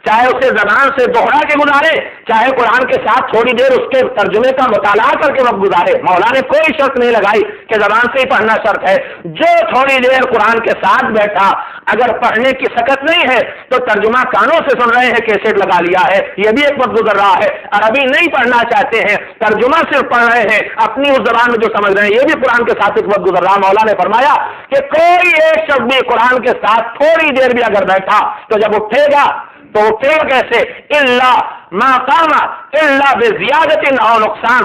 چاہے اسے زبان سے دوہرا کے گزارے، چاہے قرآن کے ساتھ تھوڑی دیر اس کے ترجمے کا مطالعہ کر کے وقت گزارے. مولا نے کوئی شرط نہیں لگائی کہ زبان سے ہی پڑھنا شرط ہے. جو تھوڑی دیر قرآن کے ساتھ بیٹھا، اگر پڑھنے کی سکت نہیں ہے تو ترجمہ کانوں سے سن رہے ہیں، کیسٹ لگا لیا ہے، یہ بھی ایک وقت گزر رہا ہے. عربی نہیں پڑھنا چاہتے ہیں، ترجمہ صرف پڑھ رہے ہیں، اپنی اس زبان میں جو سمجھ رہے ہیں، یہ بھی قرآن کے ساتھ ایک وقت گزر رہا. مولا نے فرمایا کہ کوئی ایک شخص بھی قرآن کے ساتھ تھوڑی دیر بھی اگر بیٹھا تو جب اٹھے گا تو اٹھے کیسے؟ اللہ ما قام الا بزیادت او نقصان.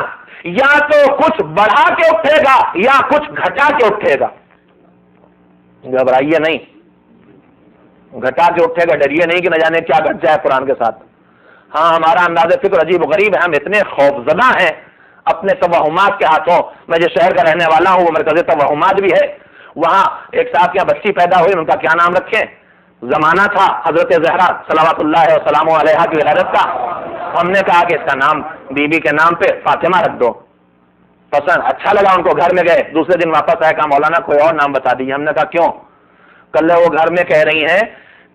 یا تو کچھ بڑھا کے اٹھے گا یا کچھ گھٹا کے اٹھے گا. گھبرائیے نہیں، گھٹا کے اٹھے گا، ڈریے نہیں کہ نہ جانے کیا گھٹ جائے قرآن کے ساتھ. ہاں، ہمارا انداز فکر عجیب و غریب ہے. ہم اتنے خوفزدہ ہیں اپنے توہمات کے ہاتھوں. میں جس شہر کا رہنے والا ہوں وہ مرکز توہمات بھی ہے. وہاں ایک صاحب کے بچی پیدا ہوئی، ان کا کیا نام رکھیں؟ زمانہ تھا حضرت زہرا صلوات اللہ وسلام علیہا کی ولادت کا. ہم نے کہا کہ اس کا نام بی بی کے نام پہ فاطمہ رکھ دو. پسند اچھا لگا ان کو. گھر میں گئے، دوسرے دن واپس آئے، کہا مولانا کوئی اور نام بتا دیجیے. ہم نے کہا کیوں؟ کل وہ گھر میں کہہ رہی ہیں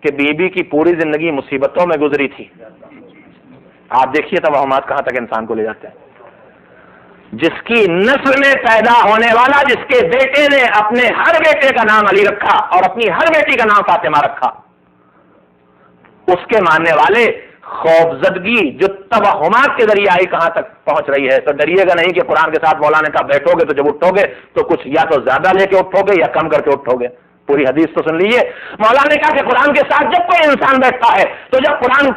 کہ بی بی کی پوری زندگی مصیبتوں میں گزری تھی. آپ دیکھیے توہمات کہاں تک انسان کو لے جاتے ہیں. جس کی نسل میں پیدا ہونے والا، جس کے بیٹے نے اپنے ہر بیٹے کا نام علی رکھا اور اپنی ہر بیٹی کا نام فاطمہ رکھا، اس کے ماننے والے خوفزدگی جو توہمات کے ذریعے آئی کہاں تک پہنچ رہی ہے. تو ڈریے گا نہیں کہ قرآن کے ساتھ مولانا کا بیٹھو گے تو جب اٹھو گے تو کچھ یا تو زیادہ لے کے اٹھو گے یا کم کر کے اٹھو گے. پوری حدیث تو سن لیجیے. مولانا نے کہا کہ قرآن کے ساتھ جب کوئی انسان بیٹھتا ہے تو جب قرآن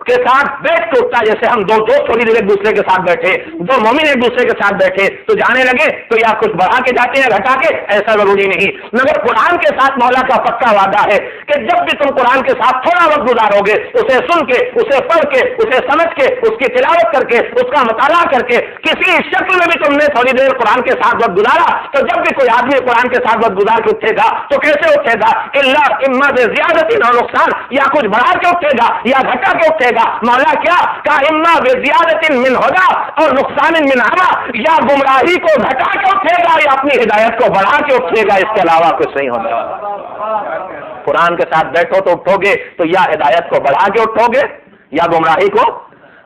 کے ساتھ بیٹھ کے اٹھتا ہے، جیسے ہم دو دوست تھوڑی دیر ایک دوسرے کے ساتھ بیٹھے، دو مومن ایک دوسرے کے ساتھ بیٹھے تو جانے لگے تو یا کچھ بڑھا کے جاتے ہیں گھٹا کے، ایسا ضروری نہیں. مگر قرآن کے ساتھ مولا کا پکا وعدہ ہے کہ جب بھی تم قرآن کے ساتھ تھوڑا وقت گزارو گے، اسے سن کے، اسے پڑھ کے، اسے سمجھ کے، اس کی تلاوت کر کے، اس کا مطالعہ کر کے، کسی شکل میں بھی تم نے تھوڑی دیر قرآن کے ساتھ وقت گزارا، تو جب بھی کوئی آدمی قرآن کے ساتھ وقت گزار کے اٹھے گا تو کیسے اٹھے گا؟ اما بے زیادت اور نقصان، یا کچھ بڑھا کے اٹھے گا یا گھٹا کے اٹھے گا. مولا کیا کہا؟ اما بے زیادت من ہدا اور نقصان من عما، یا گمراہی کو گھٹا کے اٹھے گا یا اپنی ہدایت کو بڑھا کے اٹھے گا، اس کے علاوہ کچھ نہیں ہونے والا. قرآن کے ساتھ بیٹھو تو اٹھو گے تو یا ہدایت کو بڑھا کے اٹھو گے یا گمراہی کو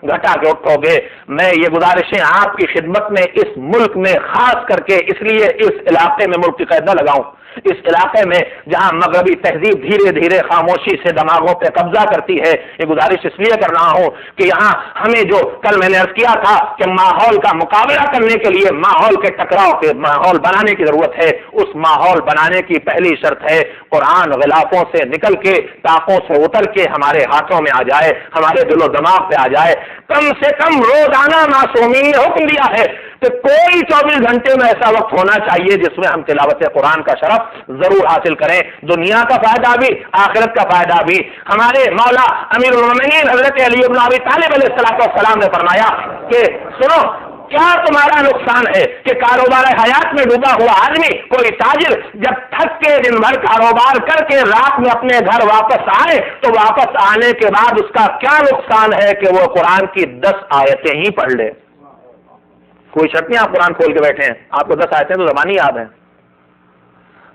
گھٹا کے اٹھو گے. میں یہ گزارشیں آپ کی خدمت میں اس ملک میں خاص کر کے اس لیے اس علاقے میں ملک کی قید نہ لگاؤں، اس علاقے میں جہاں مغربی تہذیب دھیرے دھیرے خاموشی سے دماغوں پہ قبضہ کرتی ہے، یہ گزارش اس لیے کر رہا ہوں کہ یہاں ہمیں جو کل میں نے عرض کیا تھا کہ ماحول کا مقابلہ کرنے کے لیے ماحول کے ٹکراؤ کے ماحول بنانے کی ضرورت ہے. اس ماحول بنانے کی پہلی شرط ہے قرآن غلافوں سے نکل کے، طاقوں سے اتر کے ہمارے ہاتھوں میں آ جائے، ہمارے دل و دماغ پہ آ جائے. کم سے کم روزانہ معصومین نے حکم دیا ہے کہ کوئی 24 گھنٹے میں ایسا وقت ہونا چاہیے جس میں ہم تلاوت قرآن کا شرف ضرور حاصل کریں، دنیا کا فائدہ بھی آخرت کا فائدہ بھی. ہمارے مولا امیر المومنین حضرت علی بن ابی طالب علیہ السلام نے فرمایا کہ سنو، کیا تمہارا نقصان ہے کہ کاروبار حیات میں ڈوبا ہوا آدمی، کوئی تاجر جب تھک کے دن بھر کاروبار کر کے رات میں اپنے گھر واپس آئے تو واپس آنے کے بعد اس کا کیا نقصان ہے کہ وہ قرآن کی 10 آیتیں ہی پڑھ لے. کوئی شرط نہیں آپ قرآن کھول کے بیٹھے ہیں، آپ کو 10 آیتیں تو زبانی یاد ہیں.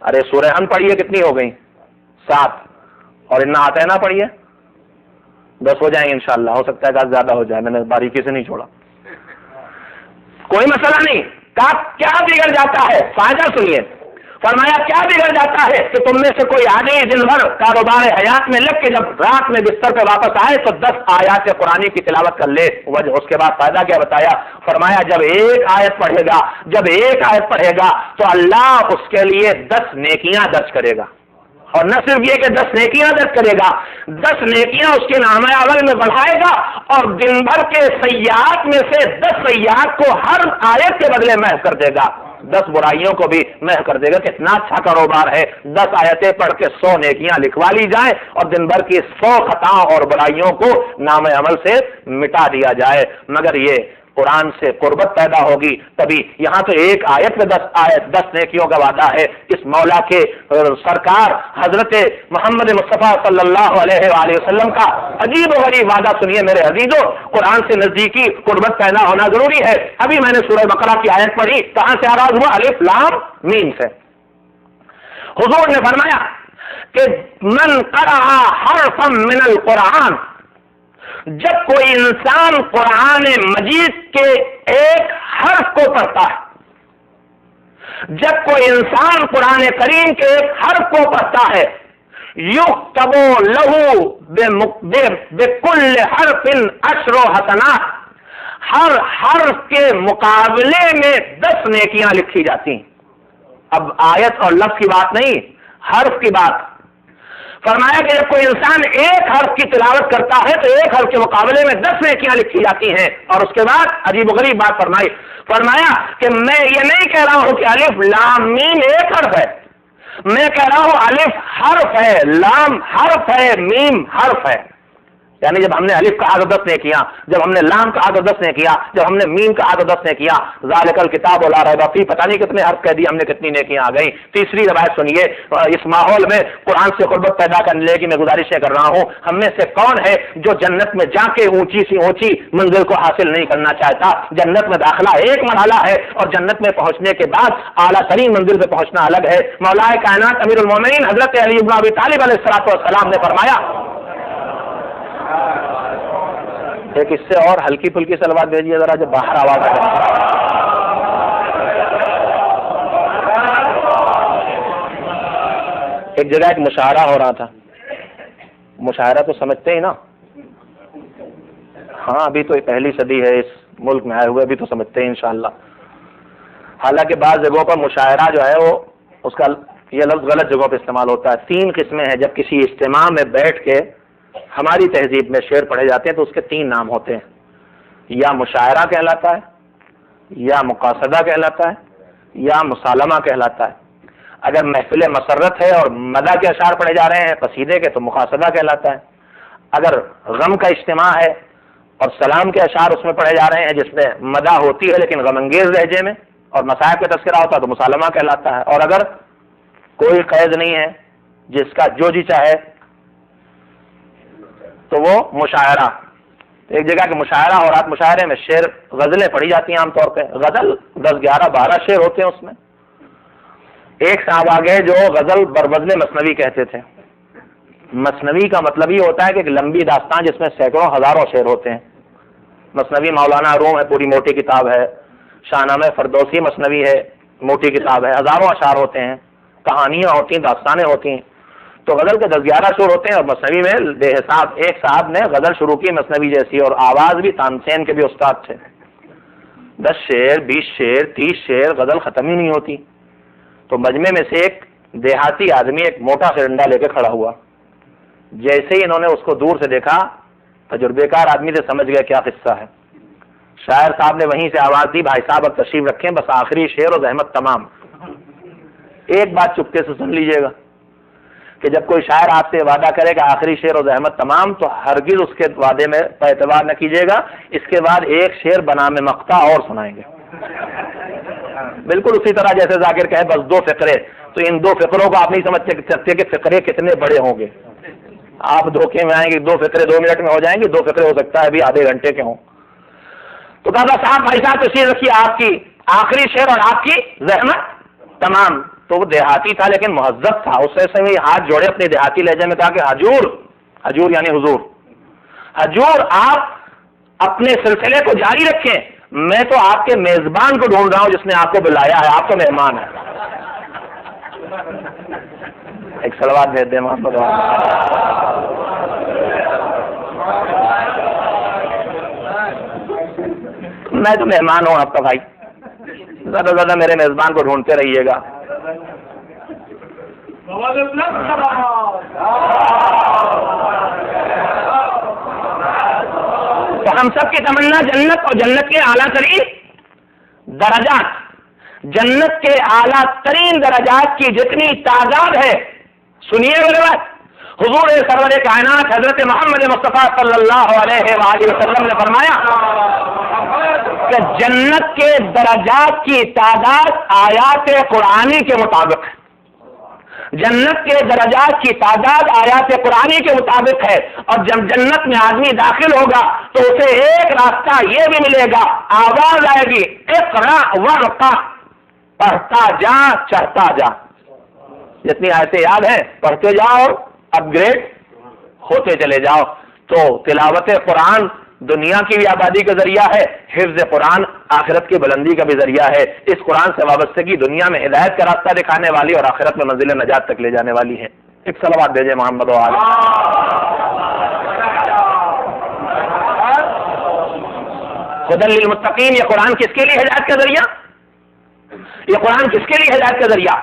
ارے سورہ ان پڑھیے، کتنی ہو گئی؟ 7. اور انا آتے ہیں نہ پڑھیے، 10 ہو جائیں گے انشاءاللہ. ہو سکتا ہے کہ زیادہ ہو جائے، میں نے باریکی سے نہیں چھوڑا. کوئی مسئلہ نہیں. کیا بگڑ جاتا ہے؟ فائدہ سنیے. فرمایا کیا بگڑ جاتا ہے کہ تم میں سے کوئی آدمی دن بھر کاروبار حیات میں لگ کے جب رات میں بستر پہ واپس آئے تو 10 آیات قرآنی کی تلاوت کر لے. وجہ اس کے بعد فائدہ کیا بتایا؟ فرمایا جب ایک آیت پڑھے گا تو اللہ اس کے لیے 10 نیکیاں درج کرے گا. اور نہ صرف یہ کہ 10 نیکیاں درج کرے گا، 10 نیکیاں اس کے نامہ اول میں بڑھائے گا اور دن بھر کے سیئات میں سے 10 سیئات کو ہر آیت کے بدلے محو کر دے گا، 10 برائیوں کو بھی محو کر دے گا. کتنا اچھا کاروبار ہے. 10 آیتیں پڑھ کے 100 نیکیاں لکھوا لی جائیں اور دن بھر کی 100 خطاؤں اور برائیوں کو نام عمل سے مٹا دیا جائے. مگر یہ قرآن سے قربت پیدا ہوگی تبھی. یہاں تو ایک آیت میں 10 نیکیوں کا وعدہ ہے. اس مولا کے سرکار حضرت محمد مصطفیٰ صلی اللہ علیہ وآلہ وسلم کا عجیب و غریب وعدہ سنیے میرے عزیزوں. قرآن سے نزدیکی قربت پیدا ہونا ضروری ہے. ابھی میں نے سورہ بقرہ کی آیت پڑھی، کہاں سے آغاز ہوا؟ الف لام میم سے. حضور نے فرمایا کہ من قرأ حرفا من القرآن، جب کوئی انسان قرآن مجید کے ایک حرف کو پڑھتا ہے، جب کوئی انسان قرآن کریم کے ایک حرف کو پڑھتا ہے، یکتب لہ بکل حرف 10 حسنات، ہر حرف کے مقابلے میں 10 نیکیاں لکھی جاتی ہیں. اب آیت اور لفظ کی بات نہیں، حرف کی بات. فرمایا کہ جب کوئی انسان ایک حرف کی تلاوت کرتا ہے تو ایک حرف کے مقابلے میں 10 نیکیاں لکھی جاتی ہیں. اور اس کے بعد عجیب و غریب بات فرمایا کہ میں یہ نہیں کہہ رہا ہوں کہ الف لام میم ایک حرف ہے، میں کہہ رہا ہوں الف حرف ہے، لام حرف ہے، میم حرف ہے. یعنی جب ہم نے الف کہا تو 10 نیکیاں، جب ہم نے لام کہا تو 10 نیکیاں، جب ہم نے میم کہا تو 10 نیکیاں. ذالک الکتاب لا ریب فیہ، پتہ نہیں کتنے حرف کہہ دیے ہم نے، کتنی نیکیاں آ گئیں. تیسری روایت سنیے. اس ماحول میں قرآن سے قربت پیدا کرنے کی میں گزارشیں کر رہا ہوں. ہم میں سے کون ہے جو جنت میں جا کے اونچی سی اونچی منزل کو حاصل نہیں کرنا چاہتا؟ جنت میں داخلہ ایک مرحلہ ہے اور جنت میں پہنچنے کے بعد اعلیٰ ترین منزل پہ پہنچنا الگ ہے. مولا کائنات امیر المومنین حضرت علی بن ابی طالب علیہ السلام نے فرمایا، ایک اس سے اور ہلکی پھلکی سلوات بھیجیے ذرا جب باہر آواز آ جائے. ایک جگہ ایک مشاعرہ ہو رہا تھا. مشاعرہ تو سمجھتے ہی نا، ہاں ابھی تو پہلی صدی ہے اس ملک میں آئے ہوئے، ابھی تو سمجھتے ہیں انشاءاللہ. حالانکہ بعض جگہوں پر مشاعرہ جو ہے وہ اس کا یہ لفظ غلط جگہوں پہ استعمال ہوتا ہے. 3 قسمیں ہیں. جب کسی اجتماع میں بیٹھ کے ہماری تہذیب میں شعر پڑھے جاتے ہیں تو اس کے 3 نام ہوتے ہیں. یا مشاعرہ کہلاتا ہے، یا مقاصدہ کہلاتا ہے، یا مسالمہ کہلاتا ہے. اگر محفل مسرت ہے اور مدح کے اشعار پڑھے جا رہے ہیں قصیدے کے تو مقاصدہ کہلاتا ہے. اگر غم کا اجتماع ہے اور سلام کے اشعار اس میں پڑھے جا رہے ہیں جس میں مدح ہوتی ہے لیکن غم انگیز لہجے میں اور مصائب کا تذکرہ ہوتا ہے تو مسالمہ کہلاتا ہے. اور اگر کوئی قید نہیں ہے، جس کا جو جی چاہے، تو وہ مشاعرہ. ایک جگہ کے مشاعرہ اور رات مشاعرے میں شعر غزلیں پڑھی جاتی ہیں عام طور پہ. غزل 10 11 12 شعر ہوتے ہیں اس میں. ایک صاحب آگے جو غزل بروزن مثنوی کہتے تھے. مثنوی کا مطلب یہ ہوتا ہے کہ ایک لمبی داستان جس میں سینکڑوں ہزاروں شعر ہوتے ہیں. مثنوی مولانا روم ہے، پوری موٹی کتاب ہے. شاہنامہ فردوسی مثنوی ہے، موٹی کتاب ہے. ہزاروں اشعار ہوتے ہیں، کہانیاں ہوتی ہیں، داستانیں ہوتی ہیں. تو غزل کے 10 11 شعر ہوتے ہیں اور مثنوی میں بے حساب. ایک صاحب نے غزل شروع کی مثنوی جیسی اور آواز بھی تانسین کے بھی استاد تھے. 10 شعر 20 شعر 30 شعر غزل ختم ہی نہیں ہوتی. تو مجمع میں سے ایک دیہاتی آدمی ایک موٹا سا ڈنڈا لے کے کھڑا ہوا. جیسے ہی انہوں نے اس کو دور سے دیکھا، تجربے کار آدمی سے سمجھ گیا کیا قصہ ہے. شاعر صاحب نے وہیں سے آواز دی، بھائی صاحب اب تشریف رکھیں، بس آخری شعر اور زحمت تمام. ایک بات چپکے سے سن لیجئے گا کہ جب کوئی شاعر آپ سے وعدہ کرے کہ آخری شعر اور زحمت تمام تو ہرگز اس کے وعدے میں اعتبار نہ کیجیے گا. اس کے بعد ایک شعر بنام مقطع اور سنائیں گے. بالکل اسی طرح جیسے ذاکر کہے بس 2 فقرے، تو ان 2 فقروں کو آپ نہیں سمجھ سکتے کہ فقرے کتنے بڑے ہوں گے. آپ دھوکے میں آئیں گے 2 فقرے 2 منٹ میں ہو جائیں گے، 2 فقرے ہو سکتا ہے ابھی آدھے گھنٹے کے ہوں. تو کہا صاحب بھائی صاحب تشریف رکھیے، آپ کی آخری شعر اور آپ کی زحمت تمام. تو وہ دیہاتی تھا لیکن مہذب تھا. اس سے ہاتھ جوڑے اپنے دیہاتی لہجے میں کہا کہ حضور، حضور یعنی حضور، حضور آپ اپنے سلسلے کو جاری رکھیں، میں تو آپ کے میزبان کو ڈھونڈ رہا ہوں جس نے آپ کو بلایا ہے، آپ تو مہمان ہیں. ایک صلوات بھیج دیں محمد. میں تو مہمان ہوں آپ کا بھائی، زیادہ سے زیادہ میرے میزبان کو ڈھونڈتے رہیے گا. تو ہم سب کی تمنا جنت اور جنت کے اعلیٰ ترین درجات، جنت کے اعلیٰ ترین درجات کی جتنی تعداد ہے، سنیے میرے بات. حضور سرور کائنات حضرت محمد مصطفیٰ صلی اللہ علیہ وآلہ وسلم نے فرمایا کہ جنت کے درجات کی تعداد آیات قرآنی کے مطابق ہے. جنت کے درجات کی تعداد آیات قرآنی کے مطابق ہے. اور جب جنت میں آدمی داخل ہوگا تو اسے ایک راستہ یہ بھی ملے گا، آواز آئے گی اقرا ورقا، پڑھتا جا چڑھتا جا. جتنی آیتیں یاد ہیں پڑھتے جاؤ، اپ گریڈ ہوتے چلے جاؤ. تو تلاوت قرآن دنیا کی بھی آبادی کا ذریعہ ہے، حفظ قرآن آخرت کی بلندی کا بھی ذریعہ ہے. اس قرآن سے وابستگی دنیا میں ہدایت کا راستہ دکھانے والی اور آخرت میں منزل نجات تک لے جانے والی ہے. ایک صلوات بھیجے محمد و آل. ہدی للمتقین، یہ قرآن کس کے لیے ہدایت کا ذریعہ؟ یہ قرآن کس کے لیے ہدایت کا ذریعہ؟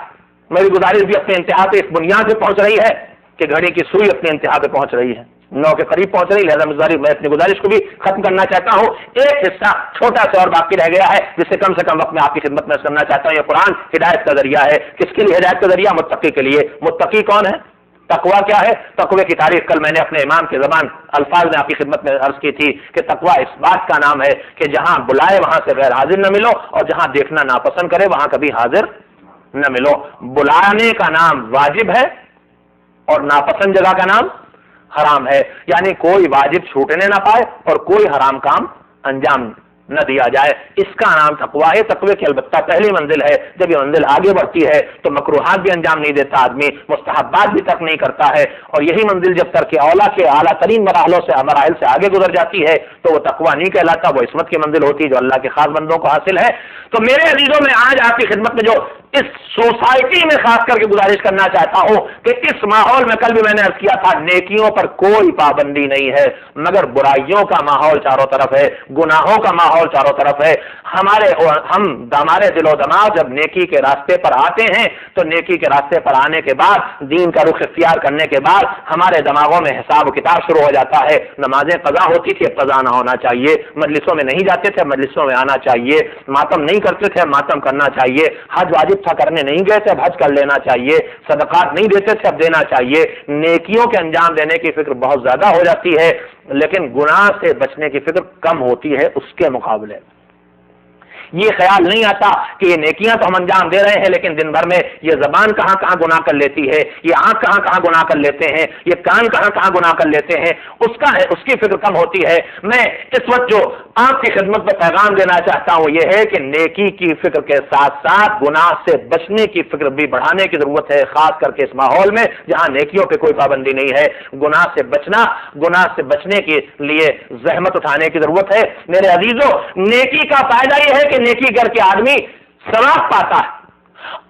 میری گزارش بھی اپنے انتہا پہ اس بنیاد سے پہنچ رہی ہے کہ گھڑی کی سوئی اپنے انتہا پہ پہنچ رہی ہے، 9 کے قریب پہنچ رہی. لہذا میں اپنی گزارش کو بھی ختم کرنا چاہتا ہوں. ایک حصہ چھوٹا سا اور باقی رہ گیا ہے جس سے کم وقت میں آپ کی خدمت میں کرنا چاہتا ہوں. یہ قرآن ہدایت کا ذریعہ ہے. کس کے لیے ہدایت کا ذریعہ؟ متقی کے لیے. متقی کون ہے؟ تقویٰ کیا ہے؟ تقوی کی تعریف کل میں نے اپنے امام کی زبان الفاظ میں آپ کی خدمت میں عرض کی تھی کہ تقویٰ اس بات کا نام ہے کہ جہاں بلائے وہاں سے غیر حاضر نہ ملو، اور جہاں دیکھنا ناپسند کرے وہاں کبھی حاضر نہ ملو. بلانے کا نام واجب ہے اور ناپسند جگہ کا نام حرام ہے. یعنی کوئی واجب چھوٹنے نہ پائے اور کوئی حرام کام انجام نہ دیا جائے. اس کا نام تقویٰ ہے. تقوی کی البتہ پہلی منزل ہے. جب یہ منزل آگے بڑھتی ہے تو مکروہات بھی انجام نہیں دیتا آدمی، مستحبات بھی ترک نہیں کرتا ہے. اور یہی منزل جب ترک اولا کے اعلیٰ ترین مراحل سے آگے گزر جاتی ہے تو وہ تقویٰ نہیں کہلاتا، وہ عصمت کی منزل ہوتی ہے جو اللہ کے خاص بندوں کو حاصل ہے. تو میرے عزیزوں میں آج آپ کی خدمت میں جو اس سوسائٹی میں خاص کر کے گزارش کرنا چاہتا ہوں کہ اس ماحول میں کل بھی میں نے عرض کیا تھا نیکیوں پر کوئی پابندی نہیں ہے مگر برائیوں کا ماحول چاروں طرف ہے، گناہوں کا ماحول چاروں طرف ہے۔ ہمارے دل و دماغ جب نیکی کے راستے پر آتے ہیں تو نیکی کے راستے پر آنے کے بعد، دین کا رخ اختیار کرنے کے بعد ہمارے دماغوں میں حساب و کتاب شروع ہو جاتا ہے۔ نمازیں قضا ہوتی تھی، اب قضا نہ ہونا چاہیے، مجلسوں میں نہیں جاتے تھے، مجلسوں میں آنا چاہیے، ماتم نہیں کرتے تھے، ماتم کرنا چاہیے، حج واجب تھا کرنے نہیں گئے تھے، اب حج کر لینا چاہیے، صدقات نہیں دیتے تھے اب دینا چاہیے۔ نیکیوں کے انجام دینے کی فکر بہت زیادہ ہو جاتی ہے لیکن گناہ سے بچنے کی فکر کم ہوتی ہے اس کے مقابلے۔ یہ خیال نہیں آتا کہ یہ نیکیاں تو ہم انجام دے رہے ہیں لیکن دن بھر میں یہ زبان کہاں کہاں گناہ کر لیتی ہے، یہ آنکھ کہاں کہاں گناہ کر لیتے ہیں، یہ کان کہاں کہاں گناہ کر لیتے ہیں، اس کی فکر کم ہوتی ہے۔ میں اس وقت جو آپ کی خدمت میں پیغام دینا چاہتا ہوں یہ ہے کہ نیکی کی فکر کے ساتھ ساتھ گناہ سے بچنے کی فکر بھی بڑھانے کی ضرورت ہے، خاص کر کے اس ماحول میں جہاں نیکیوں پہ کوئی پابندی نہیں ہے۔ گناہ سے بچنے کے لیے زحمت اٹھانے کی ضرورت ہے۔ میرے عزیزوں، نیکی کا فائدہ یہ ہے کہ نیکی کر کے آدمی ثواب پاتا ہے،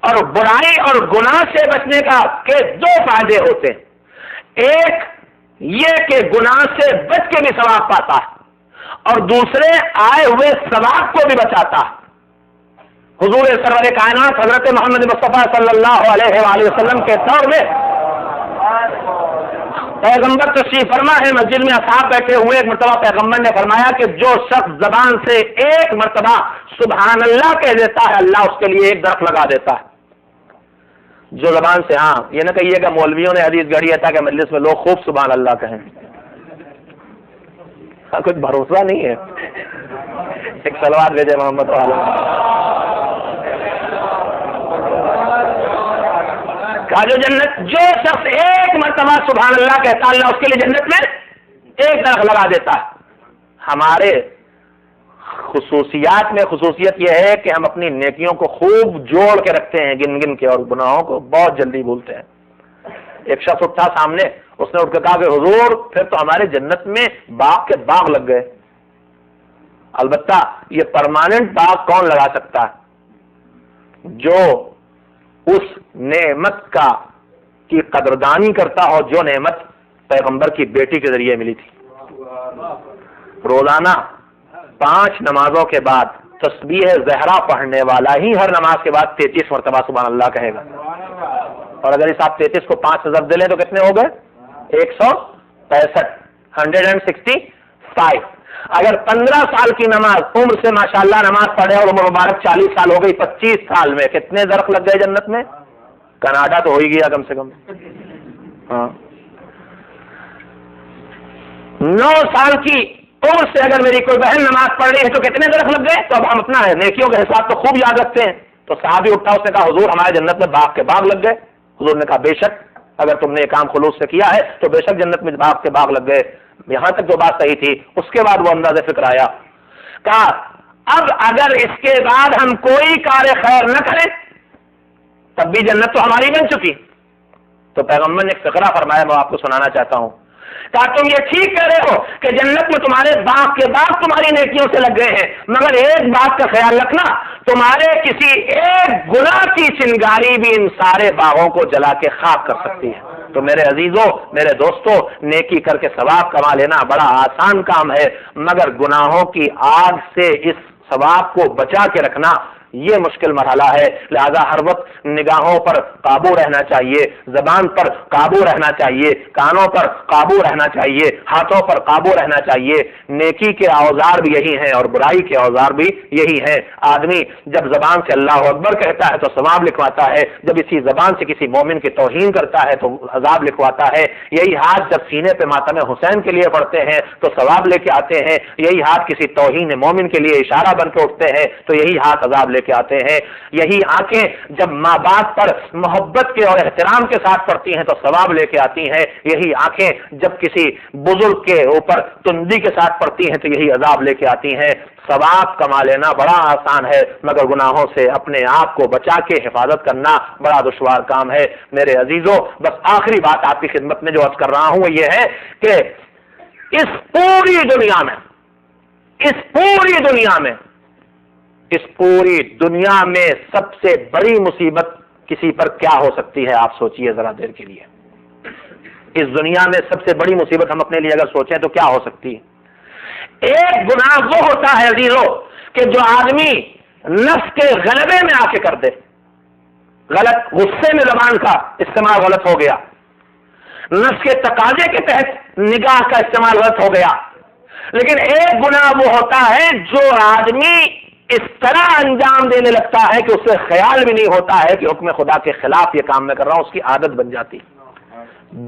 اور برائی اور گناہ سے بچنے کے دو فائدے ہوتے ہیں، ایک یہ کہ گناہ سے بچ کے بھی ثواب پاتا ہے اور دوسرے آئے ہوئے ثواب کو بھی بچاتا ہے۔ حضور سرور کائنات حضرت محمد مصطفیٰ صلی اللہ علیہ وآلہ وسلم کے دور میں پیغمبر تشریف فرما ہے، مسجد میں اصحاب بیٹھے ہوئے، ایک مرتبہ پیغمبر نے فرمایا کہ جو شخص زبان سے ایک مرتبہ سبحان اللہ کہہ دیتا ہے اللہ اس کے لیے ایک درخت لگا دیتا ہے۔ جو زبان سے، ہاں یہ نہ کہیے کہ مولویوں نے حدیث گڑھی ہے تاکہ مجلس میں لوگ خوب سبحان اللہ کہیں، کچھ بھروسہ نہیں ہے۔ ایک صلوات بھیجے محمد والا۔ جو شخص ایک مرتبہ سبحان اللہ کہتا اللہ اس کے لیے جنت میں ایک درخت لگا دیتا ہے۔ ہمارے خصوصیات میں خصوصیت یہ ہے کہ ہم اپنی نیکیوں کو خوب جوڑ کے رکھتے ہیں گن گن کے، اور گناہوں کو بہت جلدی بھولتے ہیں۔ ایک شخص اٹھا سامنے، اس نے اٹھ کے کہا کہ حضور پھر تو ہمارے جنت میں باغ کے باغ لگ گئے۔ البتہ یہ پرماننٹ باغ کون لگا سکتا ہے؟ جو اس نعمت کی قدردانی کرتا ہو جو نعمت پیغمبر کی بیٹی کے ذریعے ملی تھی۔ روزانہ 5 نمازوں کے بعد تسبیح زہرا پڑھنے والا ہی ہر نماز کے بعد 33 مرتبہ سبحان اللہ کہے گا، اور اگر اس آپ 33 کو 5 سے ضرب دے لیں تو کتنے ہو گئے؟ 165، 165۔ اگر 15 سال کی نماز عمر سے ماشاءاللہ نماز پڑھے اور عمر مبارک 40 سال ہو گئی، 25 سال میں کتنے درخت لگ گئے جنت میں؟ کینیڈا تو ہو ہی گیا کم سے کم۔ ہاں 9 سال کی عمر سے اگر میری کوئی بہن نماز پڑھ رہی ہے تو کتنے درخت لگ گئے؟ تو اب ہم اپنا نیکیوں کا حساب تو خوب یاد رکھتے ہیں۔ تو صحابی اٹھا، اس نے کہا حضور ہمارے جنت میں باغ کے باغ لگ گئے۔ حضور نے کہا بے شک، اگر تم نے یہ کام خلوص سے کیا ہے تو بے شک جنت میں باغ کے باغ لگ گئے۔ یہاں تک جو بات صحیح تھی، اس کے بعد وہ انداز فکر آیا، کہا اب اگر اس کے بعد ہم کوئی کار خیر نہ کریں تب بھی جنت تو ہماری بن چکی۔ تو پیغمبر نے ایک فقرہ فرمایا، میں آپ کو سنانا چاہتا ہوں۔ کہا تم یہ ٹھیک کہہ رہے ہو کہ جنت میں تمہارے باغ کے باغ تمہاری نیکیوں سے لگ گئے ہیں، مگر ایک بات کا خیال رکھنا، تمہارے کسی ایک گناہ کی چنگاری بھی ان سارے باغوں کو جلا کے خاک کر سکتی ہے۔ تو میرے عزیزوں، میرے دوستوں، نیکی کر کے ثواب کما لینا بڑا آسان کام ہے، مگر گناہوں کی آگ سے اس ثواب کو بچا کے رکھنا یہ مشکل مرحلہ ہے۔ لہذا ہر وقت نگاہوں پر قابو رہنا چاہیے، زبان پر قابو رہنا چاہیے، کانوں پر قابو رہنا چاہیے، ہاتھوں پر قابو رہنا چاہیے۔ نیکی کے اوزار بھی یہی ہیں اور برائی کے اوزار بھی یہی ہیں۔ آدمی جب زبان سے اللہ اکبر کہتا ہے تو ثواب لکھواتا ہے، جب اسی زبان سے کسی مومن کی توہین کرتا ہے تو عذاب لکھواتا ہے۔ یہی ہاتھ جب سینے پہ ماتم حسین کے لیے پڑھتے ہیں تو ثواب لے کے آتے ہیں، یہی ہاتھ کسی توہین مومن کے لیے اشارہ بن کے اٹھتے ہیں تو یہی ہاتھ عذاب لے کے آتے ہیں۔ یہی آنکھیں جب ماں باپ پر محبت کے اور احترام کے ساتھ پڑتی ہیں تو ثواب لے کے آتی ہیں، یہی آنکھیں جب کسی بزرگ کے اوپر تندی کے ساتھ پڑتی ہیں تو یہی عذاب لے کے آتی ہیں۔ ثواب کما لینا بڑا آسان ہے، مگر گناہوں سے اپنے آپ کو بچا کے حفاظت کرنا بڑا دشوار کام ہے۔ میرے عزیزوں، بس آخری بات آپ کی خدمت میں جو عرض کر رہا ہوں وہ یہ ہے کہ اس پوری دنیا میں اس پوری دنیا میں سب سے بڑی مصیبت کسی پر کیا ہو سکتی ہے؟ آپ سوچئے ذرا دیر کے لیے. اس دنیا میں سب سے بڑی مصیبت ہم اپنے لیے اگر سوچیں تو کیا ہو سکتی ہے؟ ایک گناہ وہ ہوتا ہے عزیزو کہ جو آدمی نفس کے غلبے میں آ کے کر دے. غلط غصے میں زبان کا استعمال غلط ہو گیا، نفس کے تقاضے کے تحت نگاہ کا استعمال غلط ہو گیا. لیکن ایک گناہ وہ ہوتا ہے جو آدمی اس طرح انجام دینے لگتا ہے کہ اسے خیال بھی نہیں ہوتا ہے کہ حکم خدا کے خلاف یہ کام میں کر رہا ہوں، اس کی عادت بن جاتی.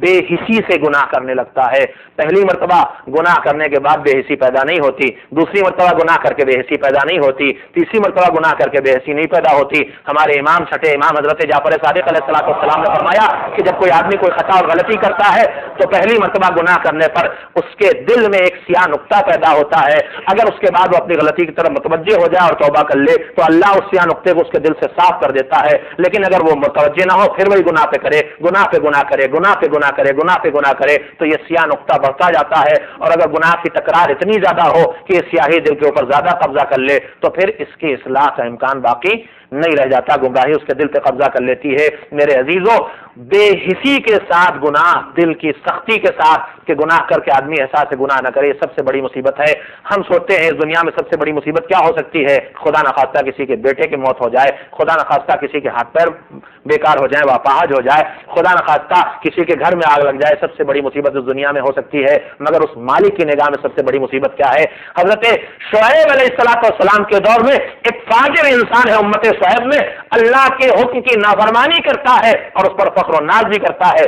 بے حسی سے گناہ کرنے لگتا ہے. پہلی مرتبہ گناہ کرنے کے بعد بے حسی پیدا نہیں ہوتی، دوسری مرتبہ گناہ کر کے بے حسی پیدا نہیں ہوتی، تیسری مرتبہ گناہ کر کے بے حسی نہیں پیدا ہوتی. ہمارے امام چھٹے امام حضرت جعفر صادق علیہ السلام نے فرمایا کہ جب کوئی آدمی کوئی خطا اور غلطی کرتا ہے تو پہلی مرتبہ گناہ کرنے پر اس کے دل میں ایک سیاہ نقطہ پیدا ہوتا ہے. اگر اس کے بعد وہ اپنی غلطی کی طرف متوجہ ہو جائے اور توبہ کر لے تو اللہ اس سیاہ نقطے کو اس کے دل سے صاف کر دیتا ہے. لیکن اگر وہ متوجہ نہ ہو پھر وہی گناہ پہ کرے، گناہ پہ گناہ کرے، گناہ پہ گناہ کرے، گناہ پہ گناہ کرے تو یہ سیاہ نقطہ بڑھتا جاتا ہے. اور اگر گناہ کی تکرار اتنی زیادہ ہو کہ یہ سیاہی دل کے اوپر زیادہ قبضہ کر لے تو پھر اس کی اصلاح کا امکان باقی نہیں رہ جاتا، گمراہی اس کے دل پہ قبضہ کر لیتی ہے. میرے عزیزو، بے حسی کے ساتھ گناہ، دل کی سختی کے ساتھ کہ گناہ کر کے آدمی احساس سے گناہ نہ کرے، یہ سب سے بڑی مصیبت ہے. ہم سوچتے ہیں اس دنیا میں سب سے بڑی مصیبت کیا ہو سکتی ہے؟ خدا نخواستہ کسی کے بیٹے کی موت ہو جائے، خدا نخواستہ کسی کے ہاتھ پیر بیکار ہو جائے، واپاہج ہو جائے، خدا نخواستہ کسی کے گھر میں آگ لگ جائے. سب سے بڑی مصیبت اس دنیا میں ہو سکتی ہے، مگر اس مالک کی نگاہ میں سب سے بڑی مصیبت کیا ہے؟ حضرت شعیب علیہ السلام کے دور میں ایک فاجر انسان ہے، امت شعیب میں اللہ کے حکم کی نافرمانی کرتا ہے اور اس پر فخر و ناز بھی کرتا ہے.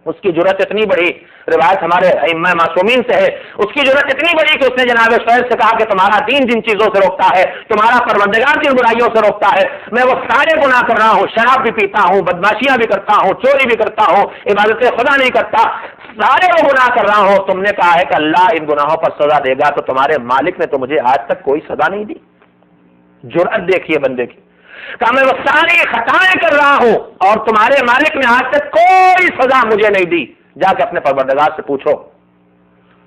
اس کی جرأت اتنی بڑی، روایت ہمارے ائمہ معصومین سے ہے، اس کی جرأت اتنی بڑی کہ اس نے جناب شعیب سے کہا کہ تمہارا دین جن چیزوں سے روکتا ہے، تمہارا پروردگار جن برائیوں سے روکتا ہے، میں وہ سارے گناہ کر رہا ہوں، شراب بھی پیتا ہوں، بدماشیاں بھی کرتا ہوں، چوری بھی کرتا ہوں، عبادت خدا نہیں کرتا، سارے وہ گناہ کر رہا ہوں. تم نے کہا ہے کہ اللہ ان گناہوں پر سزا دے گا، تو تمہارے مالک نے تو مجھے آج تک کوئی سزا نہیں دی. جرأت دیکھیے بندے کی، کہ میں وہ ساری خطائیں کر رہا ہوں اور تمہارے مالک نے آج تک کوئی سزا مجھے نہیں دی. جا کے اپنے پروردگار سے پوچھو.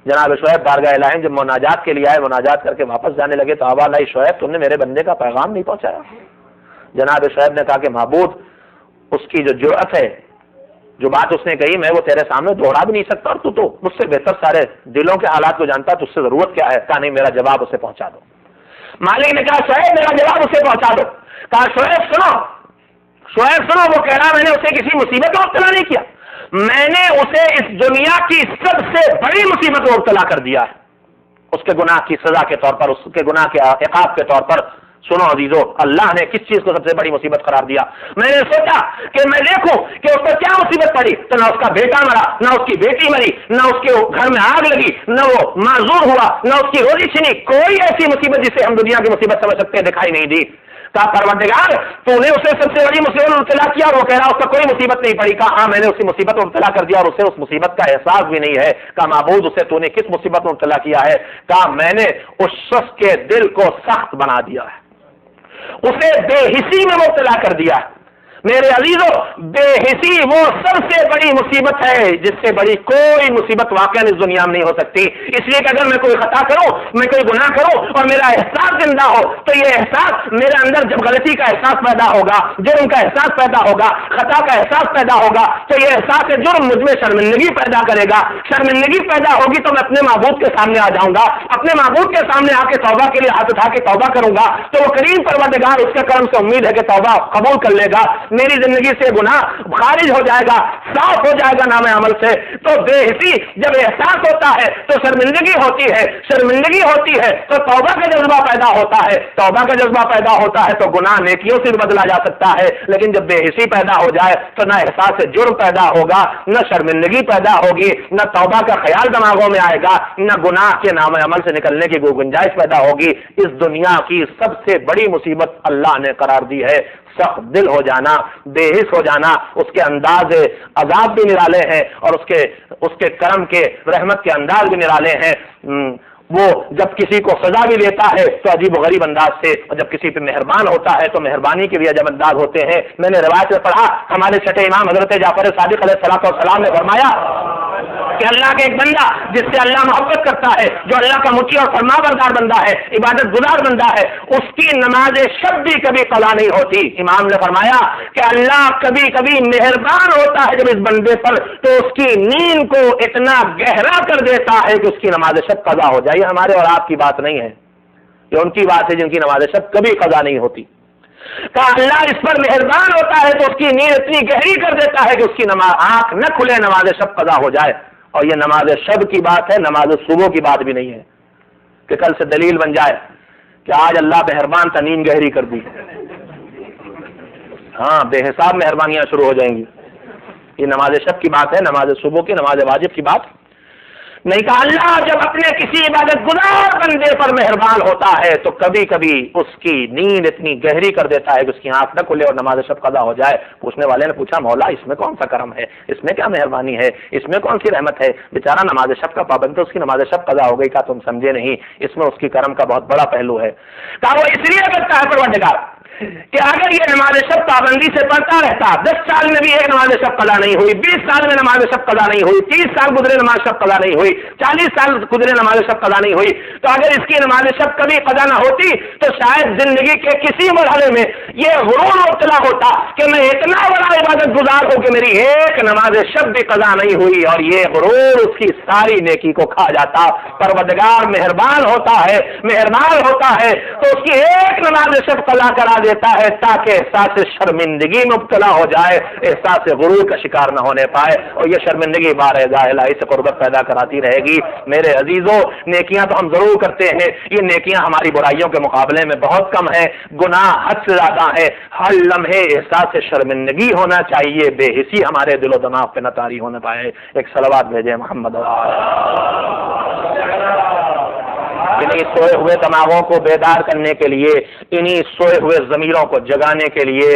جناب شعیب بارگاہ الہی جب مناجات کے لیے آئے، مناجات کر کے واپس جانے لگے تو آواز آئی، شعیب تم نے میرے بندے کا پیغام نہیں پہنچایا. جناب شعیب نے کہا کہ معبود، اس کی جو جرأت ہے، جو بات اس نے کہی میں وہ تیرے سامنے دوہرا بھی نہیں سکتا، اور تو مجھ سے بہتر سارے دلوں کے حالات کو جانتا، تجھ سے ضرورت کیا ہے؟ کہا نہیں، میرا جواب اسے پہنچا دو. مالک نے کہا شعیب میرا جواب اسے پہنچا دو. کہا شعیب سنو، شعیب سنو، وہ کہہ رہا میں نے اسے کسی مصیبت میں مبتلا نہیں کیا، میں نے اسے اس دنیا کی سب سے بڑی مصیبت میں مبتلا کر دیا ہے، اس کے گناہ کی سزا کے طور پر، اس کے گناہ کے عقاب کے طور پر. سنو عزیزو، اللہ نے کس چیز کو سب سے بڑی مصیبت قرار دیا؟ میں نے سوچا کہ میں دیکھوں کہ اس پر کیا مصیبت پڑی، تو نہ اس کا بیٹا مرا، نہ اس کی بیٹی مری، نہ اس کے گھر میں آگ لگی، نہ وہ معذور ہوا، نہ اس کی روزی چھنی. کوئی ایسی مصیبت جسے ہم دنیا کی مصیبت سمجھ سکتے ہیں دکھائی نہیں دی. کہا پروردگار تو نے اسے سب سے بڑی مصیبت میں مبتلا کیا، اور وہ کہہ رہا اس کا کوئی مصیبت نہیں پڑی. کہا ہاں میں نے اسی مصیبت میں مبتلا کر دیا اور اسے اس مصیبت کا احساس بھی نہیں ہے. کہا معبود اسے تو نے کس مصیبت میں مبتلا کیا ہے؟ کہا میں نے اس شخص کے دل کو سخت بنا دیا ہے، اسے بے حسی میں مبتلا کر دیا ہے. میرے عزیزو، بے حسی وہ سب سے بڑی مصیبت ہے جس سے بڑی کوئی مصیبت واقعا اس دنیا میں نہیں ہو سکتی. اس لیے کہ اگر میں کوئی خطا کروں، میں کوئی گناہ کروں اور میرا احساس زندہ ہو تو یہ احساس میرے اندر جب غلطی کا احساس پیدا ہوگا، جرم کا احساس پیدا ہوگا، خطا کا احساس پیدا ہوگا تو یہ احساس جرم مجھ میں شرمندگی پیدا کرے گا. شرمندگی پیدا ہوگی تو میں اپنے معبود کے سامنے آ جاؤں گا، اپنے معبود کے سامنے آ کے توبہ کے لیے ہاتھ اٹھا کے توبہ کروں گا تو وہ کریم پروردگار اس کے کرم سے امید ہے کہ توبہ قبول کر لے گا، میری زندگی سے گناہ خارج ہو جائے گا، صاف ہو جائے گا نام عمل سے. تو بے حسی جب احساس ہوتا ہے تو شرمندگی ہوتی ہے، شرمندگی ہوتی ہے تو توبہ کا جذبہ پیدا ہوتا ہے، توبہ کا جذبہ پیدا ہوتا ہے تو گناہ نیکیوں سے بھی بدلا جا سکتا ہے. لیکن جب بے حسی پیدا ہو جائے تو نہ احساس جرم پیدا ہوگا، نہ شرمندگی پیدا ہوگی، نہ توبہ کا خیال دماغوں میں آئے گا، نہ گناہ کے نام عمل سے نکلنے کی گنجائش پیدا ہوگی. اس دنیا کی سب سے بڑی مصیبت اللہ نے قرار دی ہے سخت دل ہو جانا، بے حس ہو جانا. اس کے انداز عذاب بھی نرالے ہیں اور اس کے کرم کے رحمت کے انداز بھی نرالے ہیں. وہ جب کسی کو سزا بھی دیتا ہے تو عجیب و غریب انداز سے، اور جب کسی پہ مہربان ہوتا ہے تو مہربانی کے بھی عجب انداز ہوتے ہیں. میں نے روایت میں پڑھا، ہمارے چھٹے امام حضرت جعفر صادق علیہ السلام نے فرمایا کہ اللہ کا ایک بندہ جس سے اللہ محبت کرتا ہے، جو اللہ کا مطیع اور فرما بردار بندہ ہے، عبادت گزار بندہ ہے، اس کی نماز شب بھی کبھی قضا نہیں ہوتی۔ امام نے فرمایا کہ اللہ کبھی کبھی مہربان ہوتا ہے جب اس بندے پر، تو اس کی نیند کو اتنا گہرا کر دیتا ہے کہ اس کی نماز شب قضا ہو جائے۔ یہ ہمارے اور آپ کی بات نہیں ہے، یہ ان کی بات ہے جن کی نماز شب کبھی قضا نہیں ہوتی۔ کہ اللہ اس پر مہربان ہوتا ہے تو اس کی نیند اتنی گہری کر دیتا ہے کہ اس کی آنکھ نہ کھلے، نماز شب قضا ہو جائے۔ اور یہ نماز شب کی بات ہے، نماز صبح کی بات بھی نہیں ہے کہ کل سے دلیل بن جائے کہ آج اللہ مہربان تھا، نیند گہری کر دی۔ ہاں، بے حساب مہربانیاں شروع ہو جائیں گی۔ یہ نماز شب کی بات ہے، نماز صبح کی، نماز واجب کی بات نہیں۔ کہا اللہ جب اپنے کسی عبادت گزار بندے پر مہربان ہوتا ہے تو کبھی کبھی اس کی نیند اتنی گہری کر دیتا ہے کہ اس کی آنکھ نہ کھلے اور نماز شب قضا ہو جائے۔ پوچھنے والے نے پوچھا مولا اس میں کون سا کرم ہے، اس میں کیا مہربانی ہے، اس میں کون سی رحمت ہے؟ بیچارہ نماز شب کا پابند تو اس کی نماز شب قضا ہو گئی۔ کہا تم سمجھے نہیں، اس میں اس کی کرم کا بہت بڑا پہلو ہے۔ کہا وہ اس لیے کرتا ہے پروردگار کہ اگر یہ نماز شب پابندی سے پڑھتا رہتا، 10 سال میں بھی ایک نماز شب قضا نہیں ہوئی، 20 سال میں نماز شب قضا نہیں ہوئی، 30 سال گزرے نماز شب قضا نہیں ہوئی، 40 سال گزرے نماز شب قضا نہیں ہوئی، تو اگر اس کی نماز شب کبھی قضا نہ ہوتی تو شاید زندگی کے کسی مرحلے میں یہ غرور مبتلا ہوتا کہ میں اتنا بڑا عبادت گزار ہوں کہ میری ایک نماز شب بھی قضا نہیں ہوئی، اور یہ غرور اس کی ساری نیکی کو کھا جاتا۔ پروردگار مہربان ہوتا ہے، مہربان ہوتا ہے تو اس کی ایک نماز شب قضا کرا دیتا ہے تاکہ احساس شرمندگی میں مبتلا ہو جائے، احساس غرور کا شکار نہ ہونے پائے، اور یہ شرمندگی بار الہی سے قربت پیدا کراتی رہے گی۔ میرے عزیزوں، نیکیاں تو ہم ضرور کرتے ہیں، یہ نیکیاں ہماری برائیوں کے مقابلے میں بہت کم ہے، گناہ حد سے زیادہ ہے۔ ہر لمحے احساس شرمندگی ہونا چاہیے، بے حسی ہمارے دل و دماغ پہ نہ طاری ہونے پائے۔ ایک صلوات بھیجیں محمد۔ انہیں سوئے ہوئے دماغوں کو بیدار کرنے کے لیے، انہیں سوئے ہوئے ضمیروں کو جگانے کے لیے،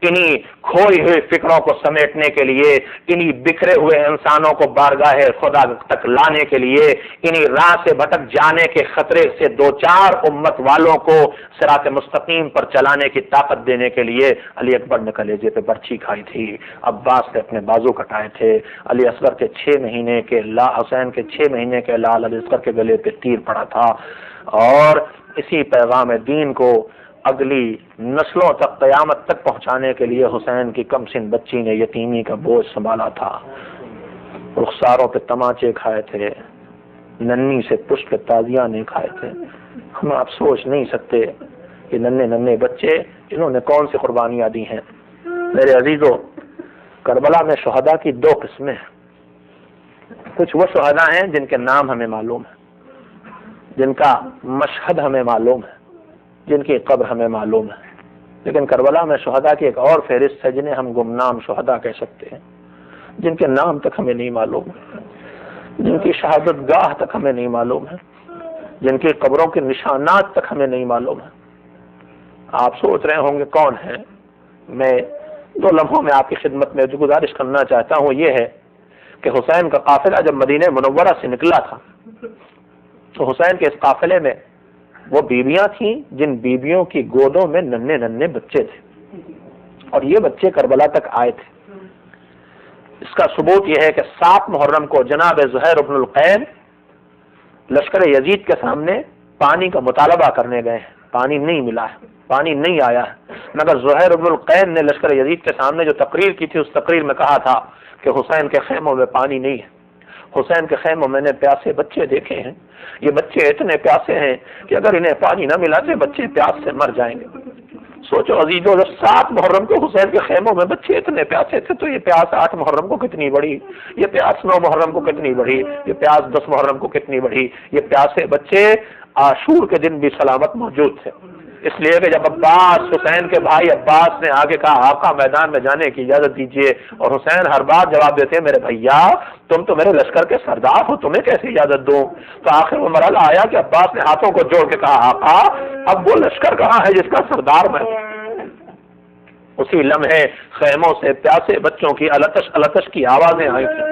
انہیں کھوئی ہوئی فکروں کو سمیٹنے کے لیے، انہیں بکھرے ہوئے انسانوں کو بارگاہ خدا تک لانے کے لیے، انہیں راہ سے بھٹک جانے کے خطرے سے دو چار امت والوں کو صراط مستقیم پر چلانے کی طاقت دینے کے لیے علی اکبر نے کلیجے پہ برچھی کھائی تھی، عباس نے اپنے بازو کٹائے تھے، علی اصغر کے 6 مہینے کے حسین کے 6 مہینے کے لال علی اصغر کے گلے پہ تیر پڑا تھا، اور اسی پیغام دین کو اگلی نسلوں تک، قیامت تک پہنچانے کے لیے حسین کی کم سن بچی نے یتیمی کا بوجھ سنبھالا تھا، رخساروں پہ تماچے کھائے تھے، ننھی سے پشت پہ تازیاں نہیں کھائے تھے۔ ہم آپ سوچ نہیں سکتے کہ ننھے بچے انہوں نے کون سی قربانیاں دی ہیں۔ میرے عزیزوں، کربلا میں شہداء کی 2 قسمیں ہیں۔ کچھ وہ شہداء ہیں جن کے نام ہمیں معلوم ہے، جن کا مشہد ہمیں معلوم ہے، جن کی قبر ہمیں معلوم ہے، لیکن کربلا میں شہداء کی ایک اور فہرست ہے جنہیں ہم گمنام شہداء کہہ سکتے ہیں، جن کے نام تک ہمیں نہیں معلوم ہے، جن کی شہادت گاہ تک ہمیں نہیں معلوم ہے، جن کی قبروں کے نشانات تک ہمیں نہیں معلوم ہے۔ آپ سوچ رہے ہوں گے کون ہے؟ میں 2 لمحوں میں آپ کی خدمت میں جو گزارش کرنا چاہتا ہوں یہ ہے کہ حسین کا قافلہ جب مدینہ منورہ سے نکلا تھا تو حسین کے اس قافلے میں وہ بیویاں تھیں جن بیویوں کی گودوں میں ننھے بچے تھے، اور یہ بچے کربلا تک آئے تھے۔ اس کا ثبوت یہ ہے کہ 7 محرم کو جناب زہیر بن القین لشکر یزید کے سامنے پانی کا مطالبہ کرنے گئے ہیں، پانی نہیں ملا ہے، پانی نہیں آیا ہے، مگر زہیر بن القین نے لشکر یزید کے سامنے جو تقریر کی تھی اس تقریر میں کہا تھا کہ حسین کے خیموں میں پانی نہیں ہے، حسین کے خیموں میں نے پیاسے بچے دیکھے ہیں، یہ بچے اتنے پیاسے ہیں کہ اگر انہیں پانی نہ ملا تو بچے پیاس سے مر جائیں گے۔ سوچو عزیزو، جب 7 محرم کو حسین کے خیموں میں بچے اتنے پیاسے تھے تو یہ پیاس 8 محرم کو کتنی بڑی، یہ پیاس 9 محرم کو کتنی بڑی، یہ پیاس 10 محرم کو کتنی بڑی۔ یہ پیاسے بچے عاشور کے دن بھی سلامت موجود تھے، اس لیے کہ جب عباس، حسین کے بھائی عباس نے آگے کہا آقا میدان میں جانے کی اجازت دیجیے، اور حسین ہر بات جواب دیتے میرے بھیا تم تو میرے لشکر کے سردار ہو، تمہیں کیسے اجازت دوں؟ تو آخر وہ مرحلہ آیا کہ عباس نے ہاتھوں کو جوڑ کے کہا آقا اب وہ لشکر کہاں ہے جس کا سردار میں ہوں؟ اسی لمحے خیموں سے پیاسے بچوں کی التش التش کی آوازیں آئی تھیں،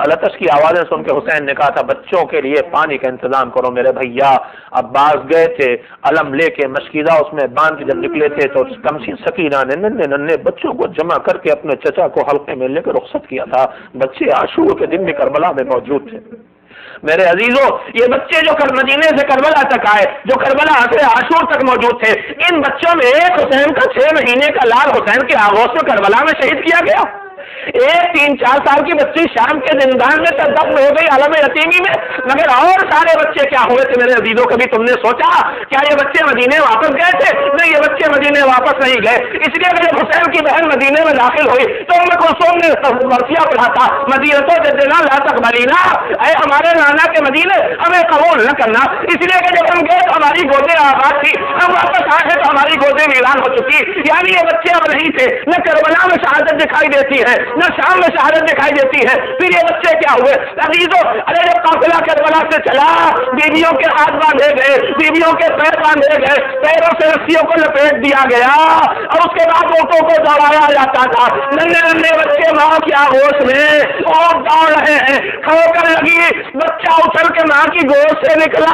التش کی آوازیں سن کے حسین نے کہا تھا بچوں کے لیے پانی کا انتظام کرو میرے بھیا. عباس گئے تھے علم لے کے مشکیزہ اس میں باندھ کے جب نکلے تھے تو کمسی سکینہ نے ننھے ننھے بچوں کو جمع کر کے اپنے چچا کو حلقے میں لے کے رخصت کیا تھا. بچے عاشور کے دن بھی کربلا میں موجود تھے. میرے عزیزوں یہ بچے جو مدینے سے کربلا تک آئے, جو کربلا سے عاشور تک موجود تھے, ان بچوں میں ایک حسین کا 6 مہینے کا لال حسین کے آغوش میں کربلا میں شہید کیا گیا. ایک 3-4 سال کی بچی شام کے زندان میں دفن ہو گئی عالم یتیمی میں. مگر اور سارے بچے کیا ہوئے تھے میرے عزیزوں؟ کبھی تم نے سوچا کیا یہ بچے مدینے واپس گئے تھے؟ نہیں, یہ بچے مدینے واپس نہیں گئے. اس لیے کہ جب حسین کی بہن مدینے میں داخل ہوئی تو ام کلثوم نے مرثیہ پڑھا تھا, مدینہ جدنا لا تقبلینا, اے ہمارے نانا کے مدینے ہمیں قبول نہ کرنا. اس لیے کہ جب ہم گئے تو ہماری گودیں آباد تھی, ہم واپس آئے تو ہماری گودیں ویران ہو چکی. یعنی یہ بچے اب نہیں تھے. نہ کربلا میں شہادت دکھائی دیتی ہے, نہ شام میں شہادت دکھائی دیتی ہے. پھر یہ بچے کیا ہوئے عزیزوں؟ ارے جب قافلہ کربلا سے چلا, بیویوں کے ہاتھ باندھے گئے, بیویوں کے پیر باندھے گئے, پیروں سے رسیوں کو لپیٹ دیا گیا اور اس کے بعد اونٹوں کو دوڑایا جاتا تھا. ننھے ننھے بچے ماں کی آغوش میں اور دوڑ رہے ہیں. ٹھوکر لگی, بچہ اچھل کے ماں کی گود سے نکلا.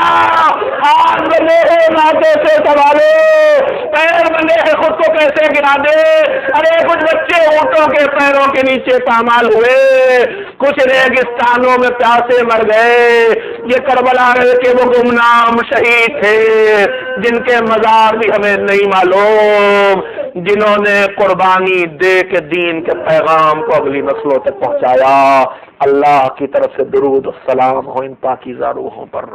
ہاتھ بندے ہیں ماں سے سنبھالے, پیر بندے ہیں خود کو کیسے گرا دے. ارے کچھ بچے اونٹوں کے پیروں کے نیچے پامال ہوئے, کچھ ریگستانوں میں پیاسے مر گئے. یہ کربلا کے وہ گمنام شہید تھے جن کے مزار بھی ہمیں نہیں معلوم, جنہوں نے قربانی دے کے دین کے پیغام کو اگلی نسلوں تک پہنچایا. اللہ کی طرف سے درود و سلام ہو ان پاکیزہ روحوں پر.